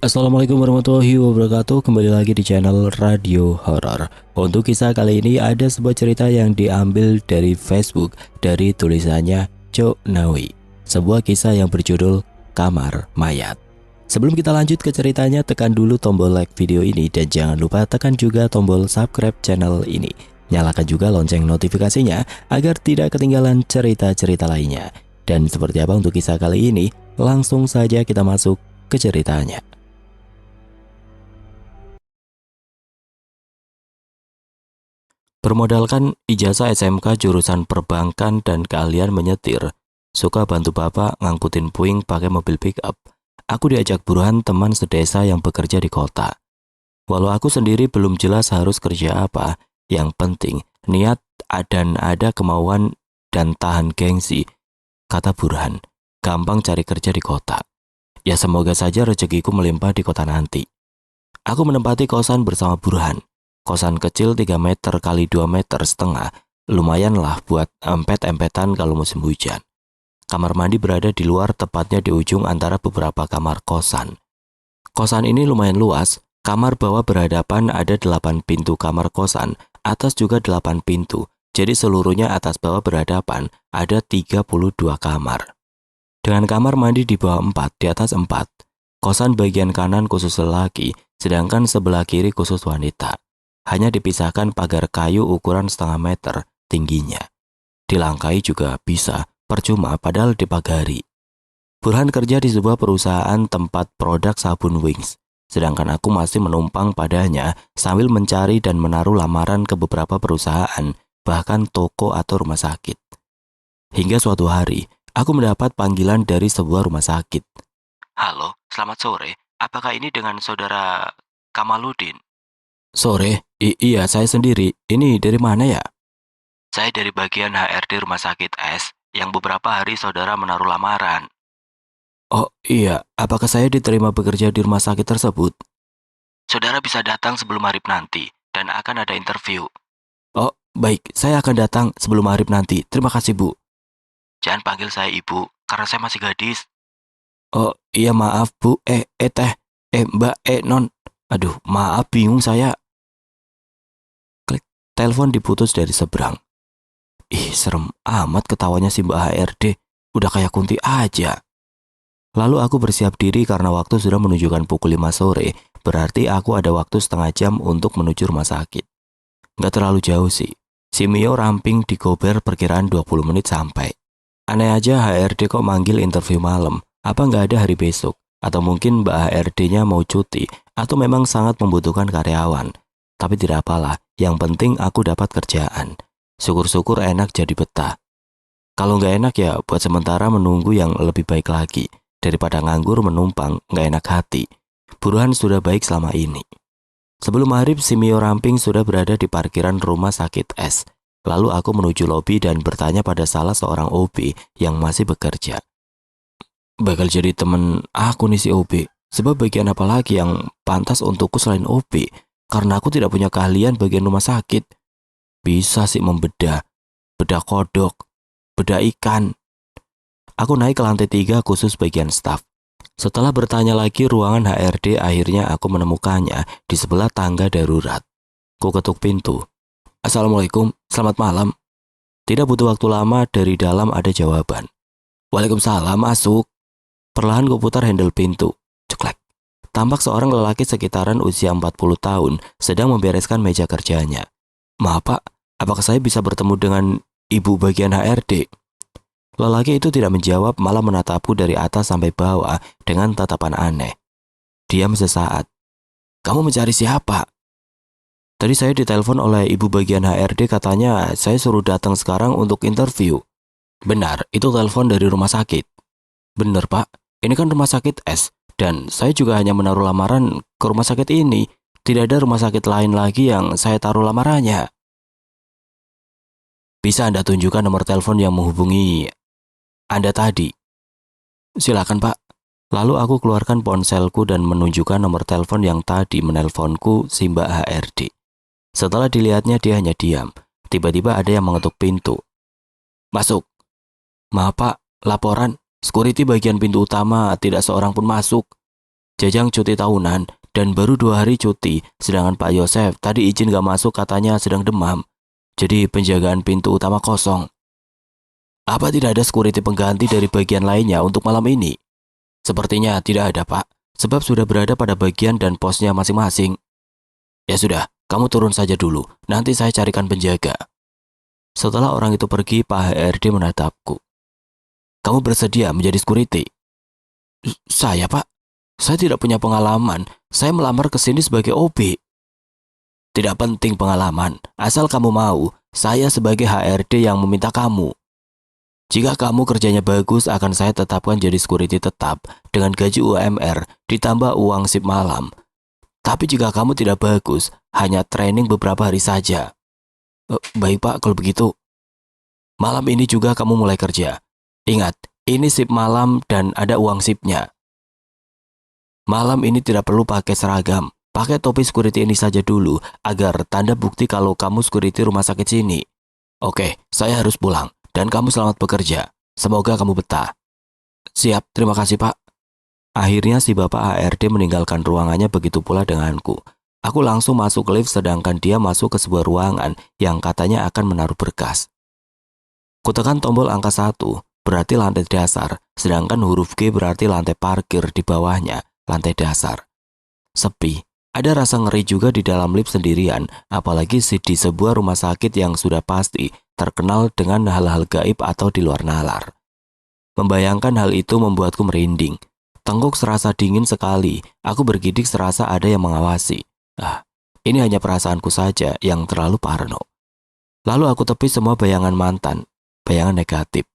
Assalamualaikum warahmatullahi wabarakatuh. Kembali lagi di channel Radio Horor. Untuk kisah kali ini ada sebuah cerita yang diambil dari Facebook dari tulisannya Cok Nawi. Sebuah kisah yang berjudul Kamar Mayat. Sebelum kita lanjut ke ceritanya, tekan dulu tombol like video ini dan jangan lupa tekan juga tombol subscribe channel ini. Nyalakan juga lonceng notifikasinya agar tidak ketinggalan cerita-cerita lainnya. Dan seperti apa untuk kisah kali ini? Langsung saja kita masuk ke ceritanya. Bermodalkan ijazah SMK jurusan perbankan dan keahlian menyetir, suka bantu bapak ngangkutin puing pakai mobil pick-up, aku diajak buruan teman sedesa yang bekerja di kota. Walau aku sendiri belum jelas harus kerja apa, yang penting niat dan ada kemauan dan tahan gengsi, kata Burhan. Gampang cari kerja di kota. Ya semoga saja rezekiku melimpah di kota nanti. Aku menempati kosan bersama Burhan. Kosan kecil 3 meter kali 2 meter setengah, lumayan lah buat empet-empetan kalau musim hujan. Kamar mandi berada di luar, tepatnya di ujung antara beberapa kamar kosan. Kosan ini lumayan luas, kamar bawah berhadapan ada 8 pintu kamar kosan, atas juga 8 pintu, jadi seluruhnya atas bawah berhadapan ada 32 kamar. Dengan kamar mandi di bawah 4, di atas 4, kosan bagian kanan khusus lelaki, sedangkan sebelah kiri khusus wanita. Hanya dipisahkan pagar kayu ukuran setengah meter tingginya. Dilangkai juga bisa, percuma padahal dipagari. Burhan kerja di sebuah perusahaan tempat produk sabun Wings, sedangkan aku masih menumpang padanya sambil mencari dan menaruh lamaran ke beberapa perusahaan, bahkan toko atau rumah sakit. Hingga suatu hari, aku mendapat panggilan dari sebuah rumah sakit. Halo, selamat sore. Apakah ini dengan saudara Kamaludin? Sore, iya saya sendiri. Ini dari mana ya? Saya dari bagian HRD Rumah Sakit S, yang beberapa hari saudara menaruh lamaran. Oh iya, apakah saya diterima bekerja di rumah sakit tersebut? Saudara bisa datang sebelum Maghrib nanti, dan akan ada interview. Oh, baik, saya akan datang sebelum Maghrib nanti. Terima kasih, Bu. Jangan panggil saya Ibu, karena saya masih gadis. Oh iya maaf, Bu. Teh. Mbak, Non. Aduh, maaf bingung saya. Telepon diputus dari seberang. Ih, serem amat ketawanya si Mbak HRD. Udah kayak Kunti aja. Lalu aku bersiap diri karena waktu sudah menunjukkan pukul 5 sore. Berarti aku ada waktu setengah jam untuk menuju rumah sakit. Nggak terlalu jauh sih. Si Mio ramping di Gober perkiraan 20 menit sampai. Aneh aja HRD kok manggil interview malam. Apa nggak ada hari besok? Atau mungkin Mbak HRD-nya mau cuti? Atau memang sangat membutuhkan karyawan? Tapi tidak apalah, yang penting aku dapat kerjaan. Syukur-syukur enak jadi betah. Kalau nggak enak ya buat sementara menunggu yang lebih baik lagi. Daripada nganggur menumpang, nggak enak hati. Buruhan sudah baik selama ini. Sebelum maghrib, si Mio ramping sudah berada di parkiran rumah sakit S. Lalu aku menuju lobi dan bertanya pada salah seorang OB yang masih bekerja. Bakal jadi temen aku nih si OB. Sebab bagian apa lagi yang pantas untukku selain OB? Karena aku tidak punya keahlian bagian rumah sakit. Bisa sih membedah, bedah kodok, bedah ikan. Aku naik ke lantai 3 khusus bagian staf. Setelah bertanya lagi ruangan HRD, akhirnya aku menemukannya di sebelah tangga darurat. Ku ketuk pintu. Assalamualaikum, selamat malam. Tidak butuh waktu lama, dari dalam ada jawaban. Waalaikumsalam, masuk. Perlahan ku putar handle pintu. Ceklek. Tampak seorang lelaki sekitaran usia 40 tahun sedang membereskan meja kerjanya. Maaf Pak, apakah saya bisa bertemu dengan ibu bagian HRD? Lelaki itu tidak menjawab, malah menatapku dari atas sampai bawah dengan tatapan aneh. Diam sesaat. Kamu mencari siapa? Tadi saya ditelepon oleh ibu bagian HRD, katanya saya suruh datang sekarang untuk interview. Benar, itu telepon dari rumah sakit. Benar Pak, ini kan rumah sakit S. Dan saya juga hanya menaruh lamaran ke rumah sakit ini. Tidak ada rumah sakit lain lagi yang saya taruh lamarannya. Bisa Anda tunjukkan nomor telepon yang menghubungi Anda tadi? Silakan Pak. Lalu aku keluarkan ponselku dan menunjukkan nomor telepon yang tadi menelponku si Mbak HRD. Setelah dilihatnya dia hanya diam. Tiba-tiba ada yang mengetuk pintu. Masuk. Maaf Pak, laporan. Security bagian pintu utama tidak seorang pun masuk. Jajang cuti tahunan dan baru 2 hari cuti, sedangkan Pak Yosef tadi izin gak masuk katanya sedang demam. Jadi penjagaan pintu utama kosong. Apa tidak ada security pengganti dari bagian lainnya untuk malam ini? Sepertinya tidak ada, Pak, sebab sudah berada pada bagian dan posnya masing-masing. Ya sudah, kamu turun saja dulu, nanti saya carikan penjaga. Setelah orang itu pergi, Pak HRD menatapku. Kamu bersedia menjadi security? Saya, Pak? Saya tidak punya pengalaman. Saya melamar ke sini sebagai OB. Tidak penting pengalaman, asal kamu mau. Saya sebagai HRD yang meminta kamu. Jika kamu kerjanya bagus, akan saya tetapkan jadi security tetap dengan gaji UMR ditambah uang sip malam. Tapi jika kamu tidak bagus, hanya training beberapa hari saja. Baik, Pak, kalau begitu. Malam ini juga kamu mulai kerja. Ingat, ini sip malam dan ada uang sipnya. Malam ini tidak perlu pakai seragam. Pakai topi security ini saja dulu, agar tanda bukti kalau kamu security rumah sakit sini. Oke, saya harus pulang, dan kamu selamat bekerja. Semoga kamu betah. Siap, terima kasih, Pak. Akhirnya si Bapak HRD meninggalkan ruangannya, begitu pula denganku. Aku langsung masuk lift sedangkan dia masuk ke sebuah ruangan yang katanya akan menaruh berkas. Kutekan tombol angka 1, berarti lantai dasar, sedangkan huruf G berarti lantai parkir di bawahnya, lantai dasar. Sepi, ada rasa ngeri juga di dalam lift sendirian, apalagi di sebuah rumah sakit yang sudah pasti terkenal dengan hal-hal gaib atau di luar nalar. Membayangkan hal itu membuatku merinding. Tengkuk serasa dingin sekali, aku bergidik serasa ada yang mengawasi. Ini hanya perasaanku saja yang terlalu parno. Lalu aku tepis semua bayangan mantan, bayangan negatif.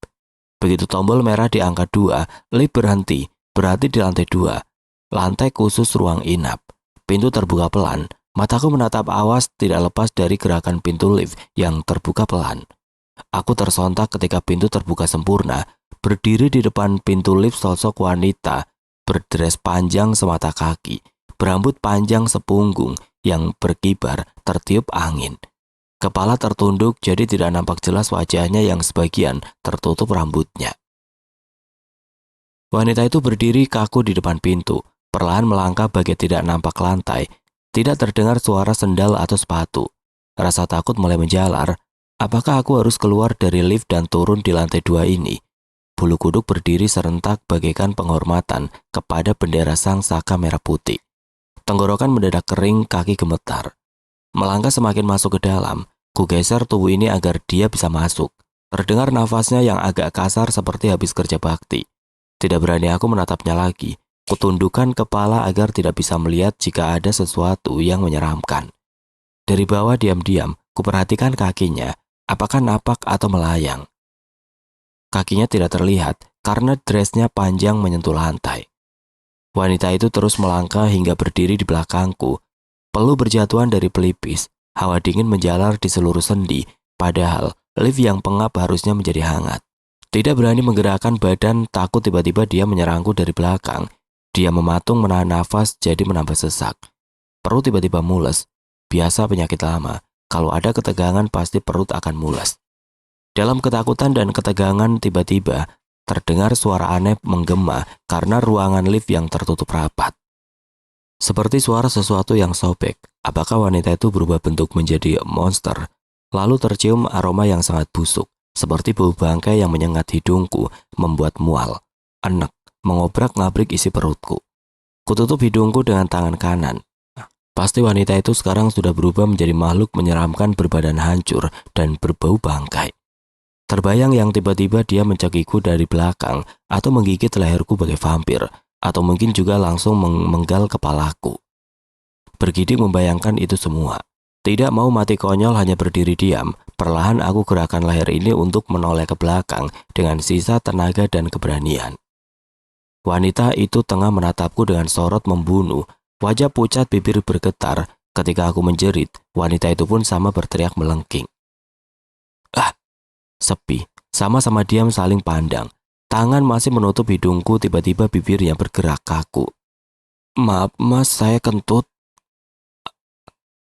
Begitu tombol merah di angka 2, lift berhenti, berarti di lantai 2. Lantai khusus ruang inap. Pintu terbuka pelan, mataku menatap awas tidak lepas dari gerakan pintu lift yang terbuka pelan. Aku tersontak ketika pintu terbuka sempurna, berdiri di depan pintu lift sosok wanita, berdres panjang semata kaki, berambut panjang sepunggung yang berkibar tertiup angin. Kepala tertunduk jadi tidak nampak jelas wajahnya yang sebagian tertutup rambutnya. Wanita itu berdiri kaku di depan pintu, perlahan melangkah bagai tidak nampak lantai, tidak terdengar suara sendal atau sepatu. Rasa takut mulai menjalar, apakah aku harus keluar dari lift dan turun di lantai 2 ini? Bulu kuduk berdiri serentak bagaikan penghormatan kepada bendera sang saka merah putih. Tenggorokan mendadak kering, kaki gemetar. Melangkah semakin masuk ke dalam, ku geser tubuh ini agar dia bisa masuk. Terdengar nafasnya yang agak kasar seperti habis kerja bakti. Tidak berani aku menatapnya lagi. Kutundukkan kepala agar tidak bisa melihat jika ada sesuatu yang menyeramkan. Dari bawah diam-diam, kuperhatikan kakinya, apakah napak atau melayang. Kakinya tidak terlihat karena dressnya panjang menyentuh lantai. Wanita itu terus melangkah hingga berdiri di belakangku. Peluh berjatuhan dari pelipis, hawa dingin menjalar di seluruh sendi, padahal lift yang pengap harusnya menjadi hangat. Tidak berani menggerakkan badan, takut tiba-tiba dia menyerangku dari belakang. Dia mematung menahan nafas jadi menambah sesak. Perut tiba-tiba mules. Biasa penyakit lama, kalau ada ketegangan pasti perut akan mules. Dalam ketakutan dan ketegangan tiba-tiba terdengar suara aneh menggema karena ruangan lift yang tertutup rapat. Seperti suara sesuatu yang sobek. Apakah wanita itu berubah bentuk menjadi monster? Lalu tercium aroma yang sangat busuk, seperti bau bangkai yang menyengat hidungku, membuat mual, enek, mengobrak-ngabrik isi perutku. Kututup hidungku dengan tangan kanan. Pasti wanita itu sekarang sudah berubah menjadi makhluk menyeramkan berbadan hancur dan berbau bangkai. Terbayang yang tiba-tiba dia mencakiku dari belakang atau menggigit leherku bagai vampir, atau mungkin juga langsung menggal kepalaku. Bergidik membayangkan itu semua. Tidak mau mati konyol hanya berdiri diam, perlahan aku gerakan leher ini untuk menoleh ke belakang dengan sisa tenaga dan keberanian. Wanita itu tengah menatapku dengan sorot membunuh, wajah pucat, bibir bergetar. Ketika aku menjerit, wanita itu pun sama berteriak melengking. Sepi, sama-sama diam saling pandang. Tangan masih menutup hidungku, tiba-tiba bibirnya bergerak kaku. Maaf mas, saya kentut.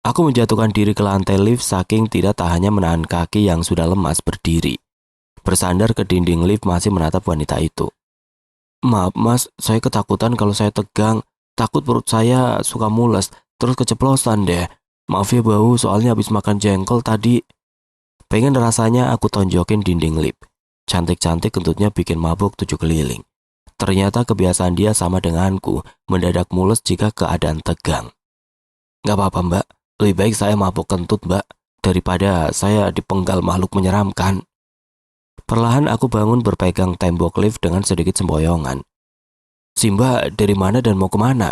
Aku menjatuhkan diri ke lantai lift saking tidak tahannya menahan kaki yang sudah lemas berdiri. Bersandar ke dinding lift masih menatap wanita itu. Maaf mas, saya ketakutan kalau saya tegang. Takut perut saya suka mules, terus keceplosan deh. Maaf ya bau, soalnya habis makan jengkol tadi. Pengen rasanya aku tonjokin dinding lip. Cantik-cantik kentutnya bikin mabuk 7 keliling. Ternyata kebiasaan dia sama denganku, mendadak mules jika keadaan tegang. Gak apa-apa mbak, lebih baik saya mabuk kentut mbak, daripada saya dipenggal makhluk menyeramkan. Perlahan aku bangun berpegang tembok lift dengan sedikit semboyongan. Si mbak dari mana dan mau kemana?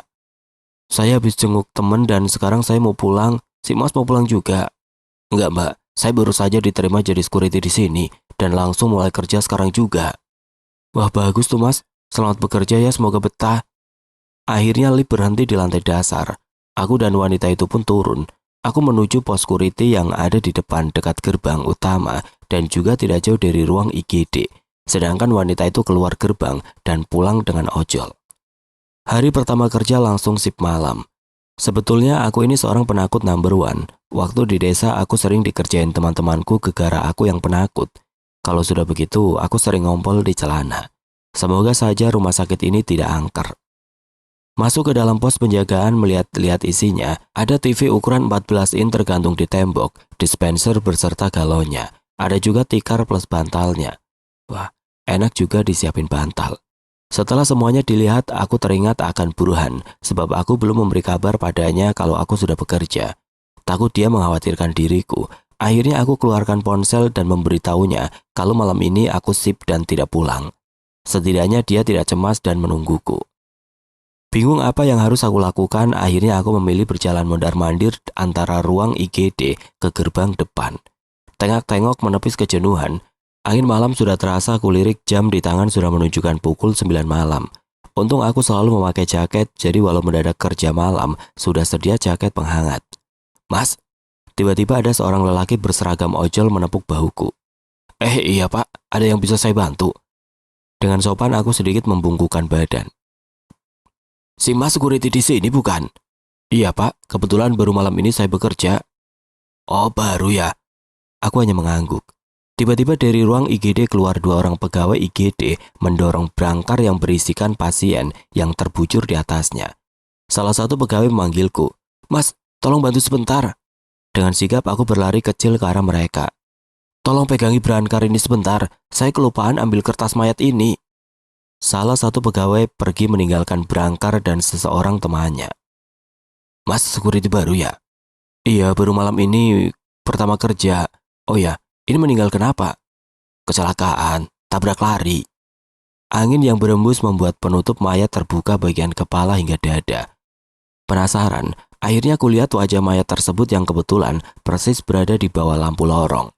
Saya habis jenguk temen dan sekarang saya mau pulang. Si mas mau pulang juga? Enggak mbak, saya baru saja diterima jadi security di sini dan langsung mulai kerja sekarang juga. Wah bagus tuh mas, selamat bekerja ya, semoga betah. Akhirnya lift berhenti di lantai dasar. Aku dan wanita itu pun turun. Aku menuju pos security yang ada di depan dekat gerbang utama dan juga tidak jauh dari ruang IGD. Sedangkan wanita itu keluar gerbang dan pulang dengan ojol. Hari pertama kerja langsung shift malam. Sebetulnya aku ini seorang penakut number one. Waktu di desa aku sering dikerjain teman-temanku gegara aku yang penakut. Kalau sudah begitu, aku sering ngompol di celana. Semoga saja rumah sakit ini tidak angker. Masuk ke dalam pos penjagaan, melihat-lihat isinya, ada TV ukuran 14 in tergantung di tembok, dispenser beserta galonnya. Ada juga tikar plus bantalnya. Wah, enak juga disiapin bantal. Setelah semuanya dilihat, aku teringat akan Burhan, sebab aku belum memberi kabar padanya kalau aku sudah bekerja. Takut dia mengkhawatirkan diriku. Akhirnya aku keluarkan ponsel dan memberitahunya kalau malam ini aku shift dan tidak pulang. Setidaknya dia tidak cemas dan menungguku. Bingung apa yang harus aku lakukan, akhirnya aku memilih berjalan mondar-mandir antara ruang IGD ke gerbang depan. Tengok-tengok menepis kejenuhan. Angin malam sudah terasa, kulirik jam di tangan sudah menunjukkan pukul 9 malam. Untung aku selalu memakai jaket, jadi walau mendadak kerja malam, sudah sedia jaket penghangat. Mas, tiba-tiba ada seorang lelaki berseragam ojol menepuk bahuku. Iya pak, ada yang bisa saya bantu? Dengan sopan aku sedikit membungkukkan badan. Si mas security di sini bukan? Iya pak, kebetulan baru malam ini saya bekerja. Oh baru ya? Aku hanya mengangguk. Tiba-tiba dari ruang IGD keluar 2 orang pegawai IGD mendorong brangkar yang berisikan pasien yang terbujur di atasnya. Salah satu pegawai memanggilku. Mas, tolong bantu sebentar. Dengan sigap aku berlari kecil ke arah mereka. Tolong pegangi brangkar ini sebentar, saya kelupaan ambil kertas mayat ini. Salah satu pegawai pergi meninggalkan brangkar dan seseorang temannya. Mas, security baru ya? Iya, baru malam ini pertama kerja. Oh ya, ini meninggal kenapa? Kecelakaan, tabrak lari. Angin yang berembus membuat penutup mayat terbuka bagian kepala hingga dada. Penasaran, akhirnya kulihat wajah mayat tersebut yang kebetulan persis berada di bawah lampu lorong.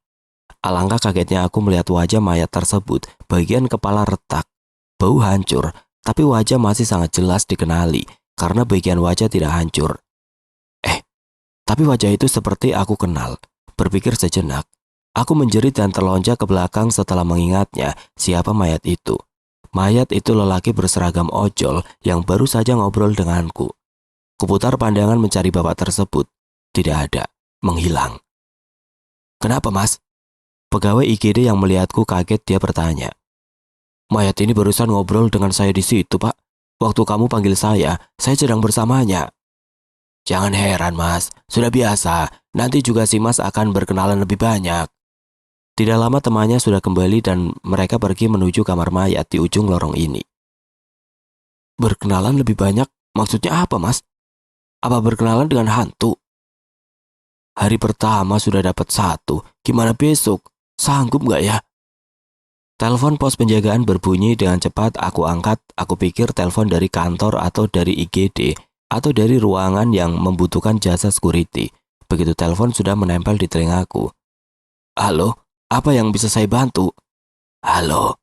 Alangkah kagetnya aku melihat wajah mayat tersebut, bagian kepala retak. Bau hancur, tapi wajah masih sangat jelas dikenali karena bagian wajah tidak hancur. Tapi wajah itu seperti aku kenal. Berpikir sejenak, aku menjerit dan terlonjak ke belakang setelah mengingatnya siapa mayat itu. Mayat itu lelaki berseragam ojol yang baru saja ngobrol denganku. Kuputar pandangan mencari bapak tersebut. Tidak ada, menghilang. Kenapa mas? Pegawai IGD yang melihatku kaget, dia bertanya. Mayat ini barusan ngobrol dengan saya di situ, Pak. Waktu kamu panggil saya sedang bersamanya. Jangan heran, Mas. Sudah biasa. Nanti juga si Mas akan berkenalan lebih banyak. Tidak lama temannya sudah kembali dan mereka pergi menuju kamar mayat di ujung lorong ini. Berkenalan lebih banyak? Maksudnya apa, Mas? Apa berkenalan dengan hantu? Hari pertama sudah dapat 1. Gimana besok? Sanggup nggak ya? Telepon pos penjagaan berbunyi dengan cepat. Aku angkat. Aku pikir telepon dari kantor atau dari IGD atau dari ruangan yang membutuhkan jasa security. Begitu telepon sudah menempel di telingaku. Halo, apa yang bisa saya bantu? Halo.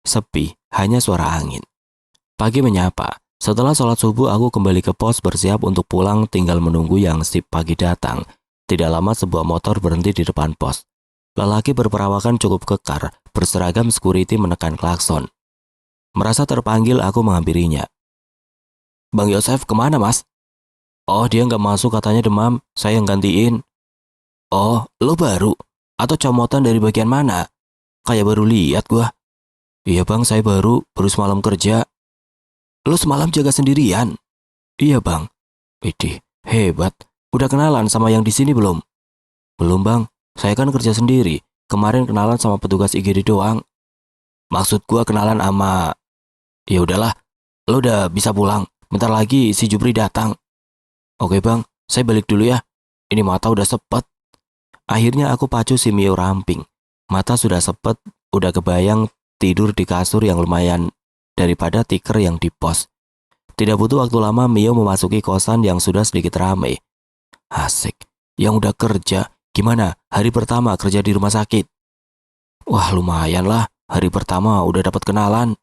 Sepi, hanya suara angin. Pagi menyapa. Setelah sholat subuh aku kembali ke pos bersiap untuk pulang, tinggal menunggu yang sip pagi datang. Tidak lama sebuah motor berhenti di depan pos. Lelaki berperawakan cukup kekar, berseragam security menekan klakson. Merasa terpanggil aku menghampirinya. Bang Yosef kemana mas? Oh dia nggak masuk katanya demam, saya yang gantiin. Oh lo baru? Atau comotan dari bagian mana? Kayak baru lihat gua. Iya bang saya baru semalam kerja. Lu semalam jaga sendirian? Iya bang. Widih, hebat. Udah kenalan sama yang di sini belum? Belum bang, saya kan kerja sendiri. Kemarin kenalan sama petugas IGD doang. Maksud gua kenalan sama... Ya udahlah, lu udah bisa pulang. Bentar lagi si Jupri datang. Oke bang, saya balik dulu ya. Ini mata udah sepet. Akhirnya aku pacu si Mio ramping. Mata sudah sepet, udah kebayang tidur di kasur yang lumayan daripada tiker yang di pos. Tidak butuh waktu lama Mio memasuki kosan yang sudah sedikit ramai. Asik, yang udah kerja, gimana hari pertama kerja di rumah sakit? Wah lumayan lah, hari pertama udah dapat kenalan.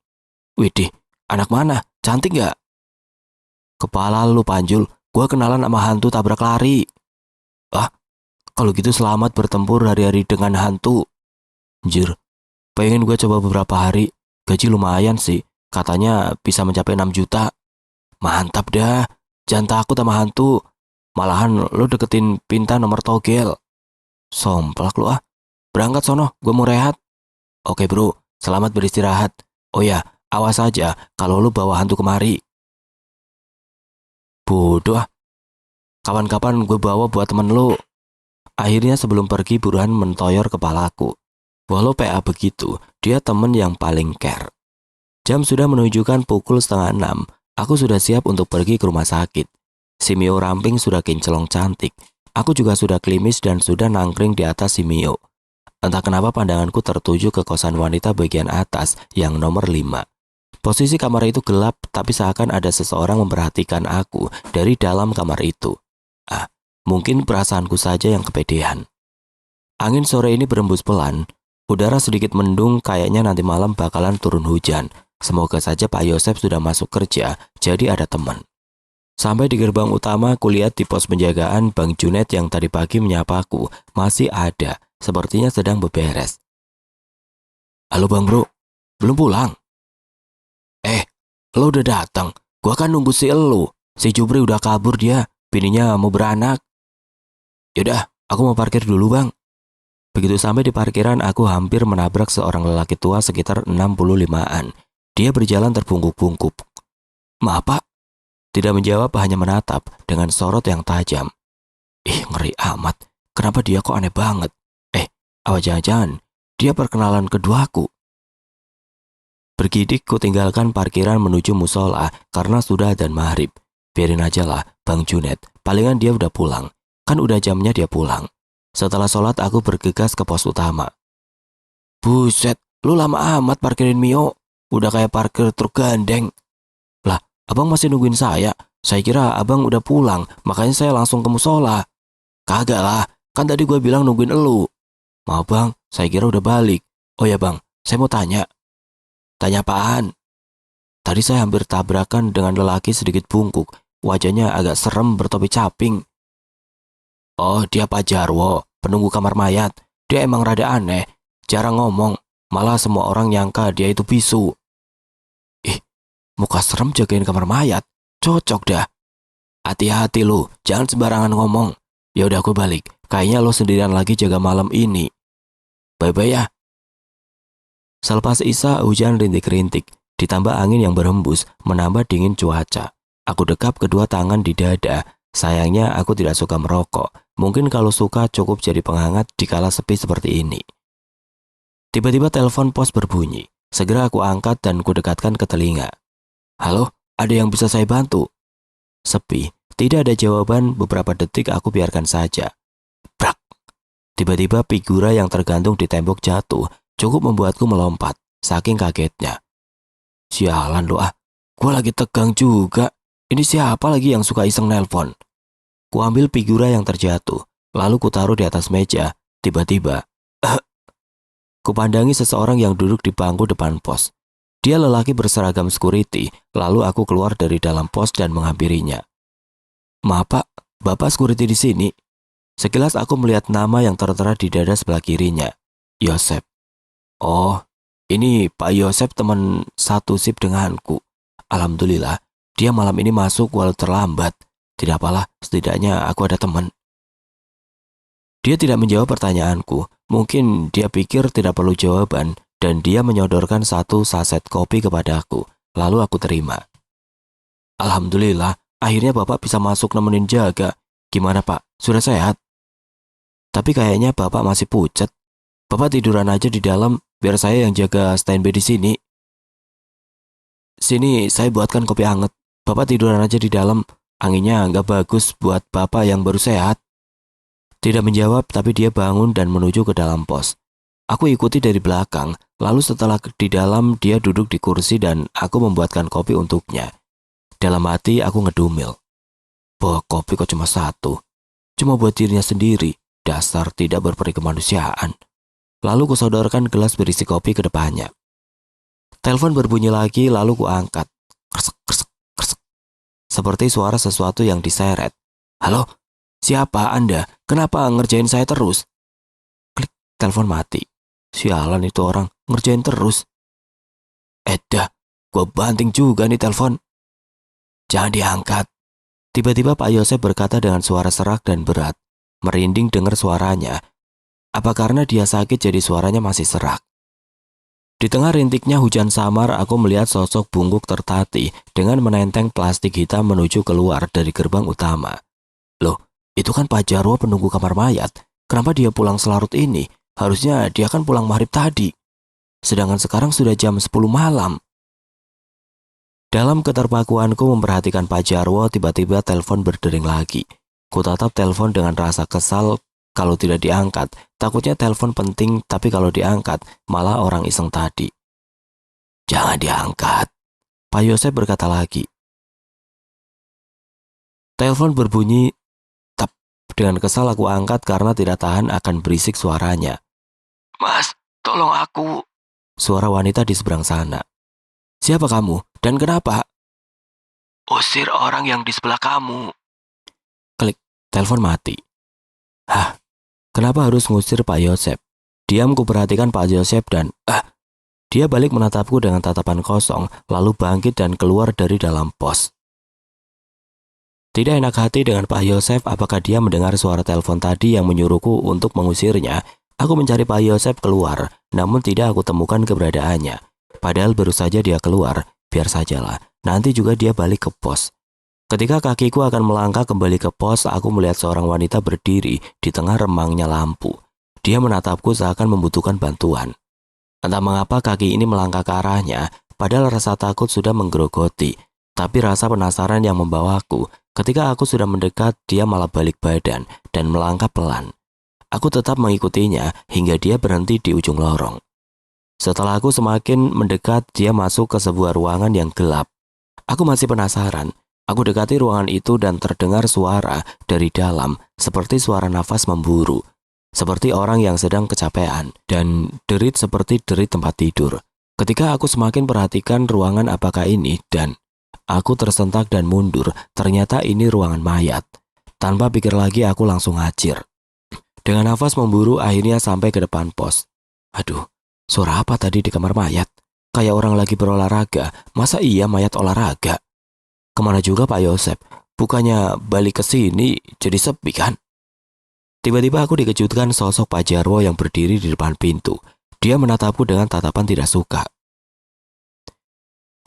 Widih, anak mana? Cantik gak? Kepala lu Panjul, gua kenalan sama hantu tabrak lari. Ah, kalau gitu selamat bertempur hari-hari dengan hantu. Anjir, pengen gue coba beberapa hari. Gaji lumayan sih, katanya bisa mencapai 6 juta. Mantap dah, jangan takut sama hantu. Malahan lu deketin Pinta nomor togel. Somplak lu ah. Berangkat sono, gue mau rehat. Oke bro, selamat beristirahat. Oh ya, awas aja kalau lu bawa hantu kemari. Bodoh ah. Kapan-kapan gue bawa buat temen lu. Akhirnya sebelum pergi Burhan mentoyor kepalaku. Walau PA begitu, dia temen yang paling care. Jam sudah menunjukkan pukul 5:30. Aku sudah siap untuk pergi ke rumah sakit. Si Mio ramping sudah kinclong cantik. Aku juga sudah klimis dan sudah nangkring di atas si Mio. Entah kenapa pandanganku tertuju ke kosan wanita bagian atas yang nomor 5. Posisi kamar itu gelap, tapi seakan ada seseorang memperhatikan aku dari dalam kamar itu. Ah, mungkin perasaanku saja yang kepedean. Angin sore ini berembus pelan. Udara sedikit mendung, kayaknya nanti malam bakalan turun hujan. Semoga saja Pak Yosep sudah masuk kerja, jadi ada teman. Sampai di gerbang utama, kulihat di pos penjagaan Bang Junet yang tadi pagi menyapaku masih ada, sepertinya sedang beberes. Halo Bang Bro, belum pulang? Lo udah datang, gua kan nunggu si elu. Si Jupri udah kabur dia, bininya mau beranak. Yaudah, aku mau parkir dulu bang. Begitu sampai di parkiran, aku hampir menabrak seorang lelaki tua sekitar 65-an. Dia berjalan terbungkuk-bungkuk. Maaf pak. Tidak menjawab, hanya menatap dengan sorot yang tajam. Ih, ngeri amat. Kenapa dia kok aneh banget? Apa jangan-jangan dia perkenalan keduaku? Bergidik ku tinggalkan parkiran menuju musola karena sudah adzan maghrib. Biarin aja lah, Bang Junet. Palingan dia udah pulang. Kan udah jamnya dia pulang. Setelah sholat aku bergegas ke pos utama. Buset, lu lama amat parkirin Mio. Udah kayak parkir truk gandeng. Lah, abang masih nungguin saya. Saya kira abang udah pulang, makanya saya langsung ke musola. Kagak lah, kan tadi gue bilang nungguin elu. Maaf bang, saya kira udah balik. Oh ya bang, saya mau tanya. Tanya apaan? Tadi saya hampir tabrakan dengan lelaki sedikit bungkuk. Wajahnya agak serem bertopi caping. Oh, dia Pak Jarwo, penunggu kamar mayat. Dia emang rada aneh, jarang ngomong. Malah semua orang nyangka dia itu bisu. Ih, muka serem jagain kamar mayat. Cocok dah. Hati-hati lu, jangan sembarangan ngomong. Ya udah aku balik. Kayaknya lo sendirian lagi jaga malam ini. Bye-bye ya. Selepas Isya, hujan rintik-rintik. Ditambah angin yang berhembus, menambah dingin cuaca. Aku dekap kedua tangan di dada. Sayangnya aku tidak suka merokok. Mungkin kalau suka cukup jadi penghangat dikala sepi seperti ini. Tiba-tiba telepon pos berbunyi. Segera aku angkat dan kudekatkan ke telinga. Halo, ada yang bisa saya bantu? Sepi, tidak ada jawaban. Beberapa detik aku biarkan saja. Brak! Tiba-tiba figura yang tergantung di tembok jatuh. Cukup membuatku melompat, saking kagetnya. Sialan lo ah, gue lagi tegang juga. Ini siapa lagi yang suka iseng nelpon? Kuambil figura yang terjatuh, lalu kutaruh di atas meja. Tiba-tiba, kupandangi seseorang yang duduk di bangku depan pos. Dia lelaki berseragam security, lalu aku keluar dari dalam pos dan menghampirinya. Maaf pak, bapak security di sini. Sekilas aku melihat nama yang tertera di dada sebelah kirinya, Yosep. Oh, ini Pak Yosep teman satu sip denganku. Alhamdulillah, dia malam ini masuk walau terlambat. Tidak apalah, setidaknya aku ada teman. Dia tidak menjawab pertanyaanku. Mungkin dia pikir tidak perlu jawaban, dan dia menyodorkan satu saset kopi kepadaku. Lalu aku terima. Alhamdulillah, akhirnya Bapak bisa masuk nemenin jaga. Gimana Pak, sudah sehat? Tapi kayaknya Bapak masih pucat. Bapak tiduran aja di dalam, biar saya yang jaga standby di sini. Sini, saya buatkan kopi hangat. Bapak tiduran aja di dalam, anginnya nggak bagus buat Bapak yang baru sehat. Tidak menjawab, tapi dia bangun dan menuju ke dalam pos. Aku ikuti dari belakang, lalu setelah di dalam dia duduk di kursi dan aku membuatkan kopi untuknya. Dalam hati aku ngedumil. Bawa kopi kok cuma satu? Cuma buat dirinya sendiri, dasar tidak berperi kemanusiaan. Lalu kusodorkan gelas berisi kopi ke depannya. Telepon berbunyi lagi lalu kuangkat. Kresek, kresek, kresek. Seperti suara sesuatu yang diseret. Halo, siapa Anda? Kenapa ngerjain saya terus? Klik, telepon mati. Sialan itu orang, ngerjain terus. Dah, gua banting juga nih telepon. Jangan diangkat. Tiba-tiba Pak Yosep berkata dengan suara serak dan berat. Merinding dengar suaranya. Apa karena dia sakit jadi suaranya masih serak? Di tengah rintiknya hujan samar, aku melihat sosok bungkuk tertatih dengan menenteng plastik hitam menuju keluar dari gerbang utama. Loh, itu kan Pak Jarwo penunggu kamar mayat. Kenapa dia pulang selarut ini? Harusnya dia kan pulang maghrib tadi. Sedangkan sekarang sudah jam 10 malam. Dalam keterpakuanku memperhatikan Pak Jarwo, tiba-tiba telepon berdering lagi. Kutatap telepon dengan rasa kesal kalau tidak diangkat. Takutnya telepon penting, tapi kalau diangkat, malah orang iseng tadi. Jangan diangkat, Pak Yosep berkata lagi. Telepon berbunyi, tap. Dengan kesal aku angkat karena tidak tahan akan berisik suaranya. Mas, tolong aku. Suara wanita di seberang sana. Siapa kamu dan kenapa? Usir orang yang di sebelah kamu. Klik, telepon mati. Hah, kenapa harus ngusir Pak Yosep? Diam ku perhatikan Pak Yosep dan dia balik menatapku dengan tatapan kosong, lalu bangkit dan keluar dari dalam pos. Tidak enak hati dengan Pak Yosep, apakah dia mendengar suara telepon tadi yang menyuruhku untuk mengusirnya? Aku mencari Pak Yosep keluar, namun tidak aku temukan keberadaannya. Padahal baru saja dia keluar, biar sajalah, nanti juga dia balik ke pos. Ketika kakiku akan melangkah kembali ke pos, aku melihat seorang wanita berdiri di tengah remangnya lampu. Dia menatapku seakan membutuhkan bantuan. Entah mengapa kaki ini melangkah ke arahnya, padahal rasa takut sudah menggerogoti. Tapi rasa penasaran yang membawaku, ketika aku sudah mendekat, dia malah balik badan dan melangkah pelan. Aku tetap mengikutinya hingga dia berhenti di ujung lorong. Setelah aku semakin mendekat, dia masuk ke sebuah ruangan yang gelap. Aku masih penasaran. Aku dekati ruangan itu dan terdengar suara dari dalam, seperti suara nafas memburu. Seperti orang yang sedang kecapean, dan derit seperti derit tempat tidur. Ketika aku semakin perhatikan ruangan apakah ini, dan aku tersentak dan mundur, ternyata ini ruangan mayat. Tanpa pikir lagi aku langsung ngacir. Dengan nafas memburu akhirnya sampai ke depan pos. Aduh, suara apa tadi di kamar mayat? Kayak orang lagi berolahraga, masa iya mayat olahraga? Kemana juga Pak Yosep? Bukannya balik ke sini jadi sepi kan? Tiba-tiba aku dikejutkan sosok Pak Jarwo yang berdiri di depan pintu. Dia menatapku dengan tatapan tidak suka.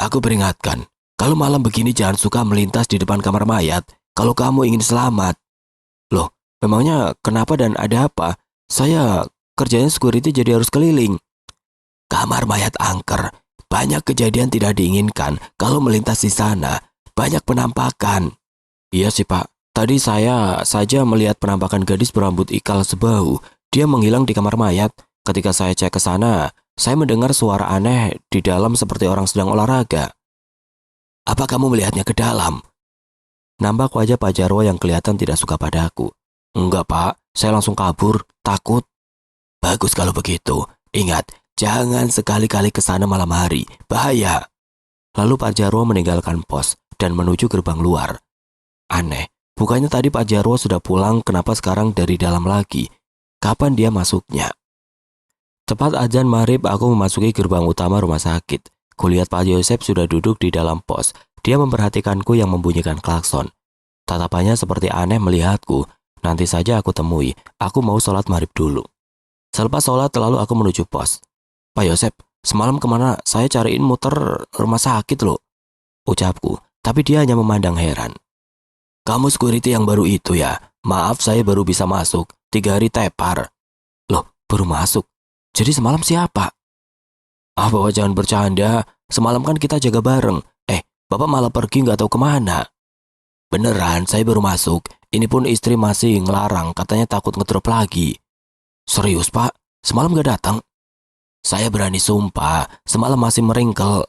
Aku peringatkan, kalau malam begini jangan suka melintas di depan kamar mayat kalau kamu ingin selamat. Loh, memangnya kenapa dan ada apa? Saya kerjanya security jadi harus keliling. Kamar mayat angker. Banyak kejadian tidak diinginkan kalau melintas di sana. Banyak penampakan. Iya sih Pak. Tadi saya saja melihat penampakan gadis berambut ikal sebahu. Dia menghilang di kamar mayat. Ketika saya cek ke sana, saya mendengar suara aneh di dalam seperti orang sedang olahraga. Apa kamu melihatnya ke dalam? Nampak wajah Pak Jarwo yang kelihatan tidak suka padaku. Enggak Pak, saya langsung kabur, takut. Bagus kalau begitu. Ingat, jangan sekali-kali ke sana malam hari, bahaya. Lalu Pak Jarwo meninggalkan pos dan menuju gerbang luar. Aneh, bukannya tadi Pak Jarwo sudah pulang, kenapa sekarang dari dalam lagi? Kapan dia masuknya? Tepat azan maghrib aku memasuki gerbang utama rumah sakit. Kulihat Pak Yosep sudah duduk di dalam pos. Dia memperhatikanku yang membunyikan klakson. Tatapannya seperti aneh melihatku. Nanti saja aku temui, aku mau sholat maghrib dulu. Selepas sholat lalu aku menuju pos. Pak Yosep, semalam kemana? Saya cariin muter rumah sakit loh, ucapku. tapi dia hanya memandang heran. Kamu security yang baru itu ya? Maaf, saya baru bisa masuk. 3 hari tepar. Loh, baru masuk? Jadi semalam siapa? Ah, Bapak jangan bercanda. Semalam kan kita jaga bareng. Bapak malah pergi nggak tahu kemana. Beneran, saya baru masuk. Ini pun istri masih ngelarang, katanya takut ngedrop lagi. Serius, Pak? Semalam gak datang? Saya berani sumpah, semalam masih meringkel.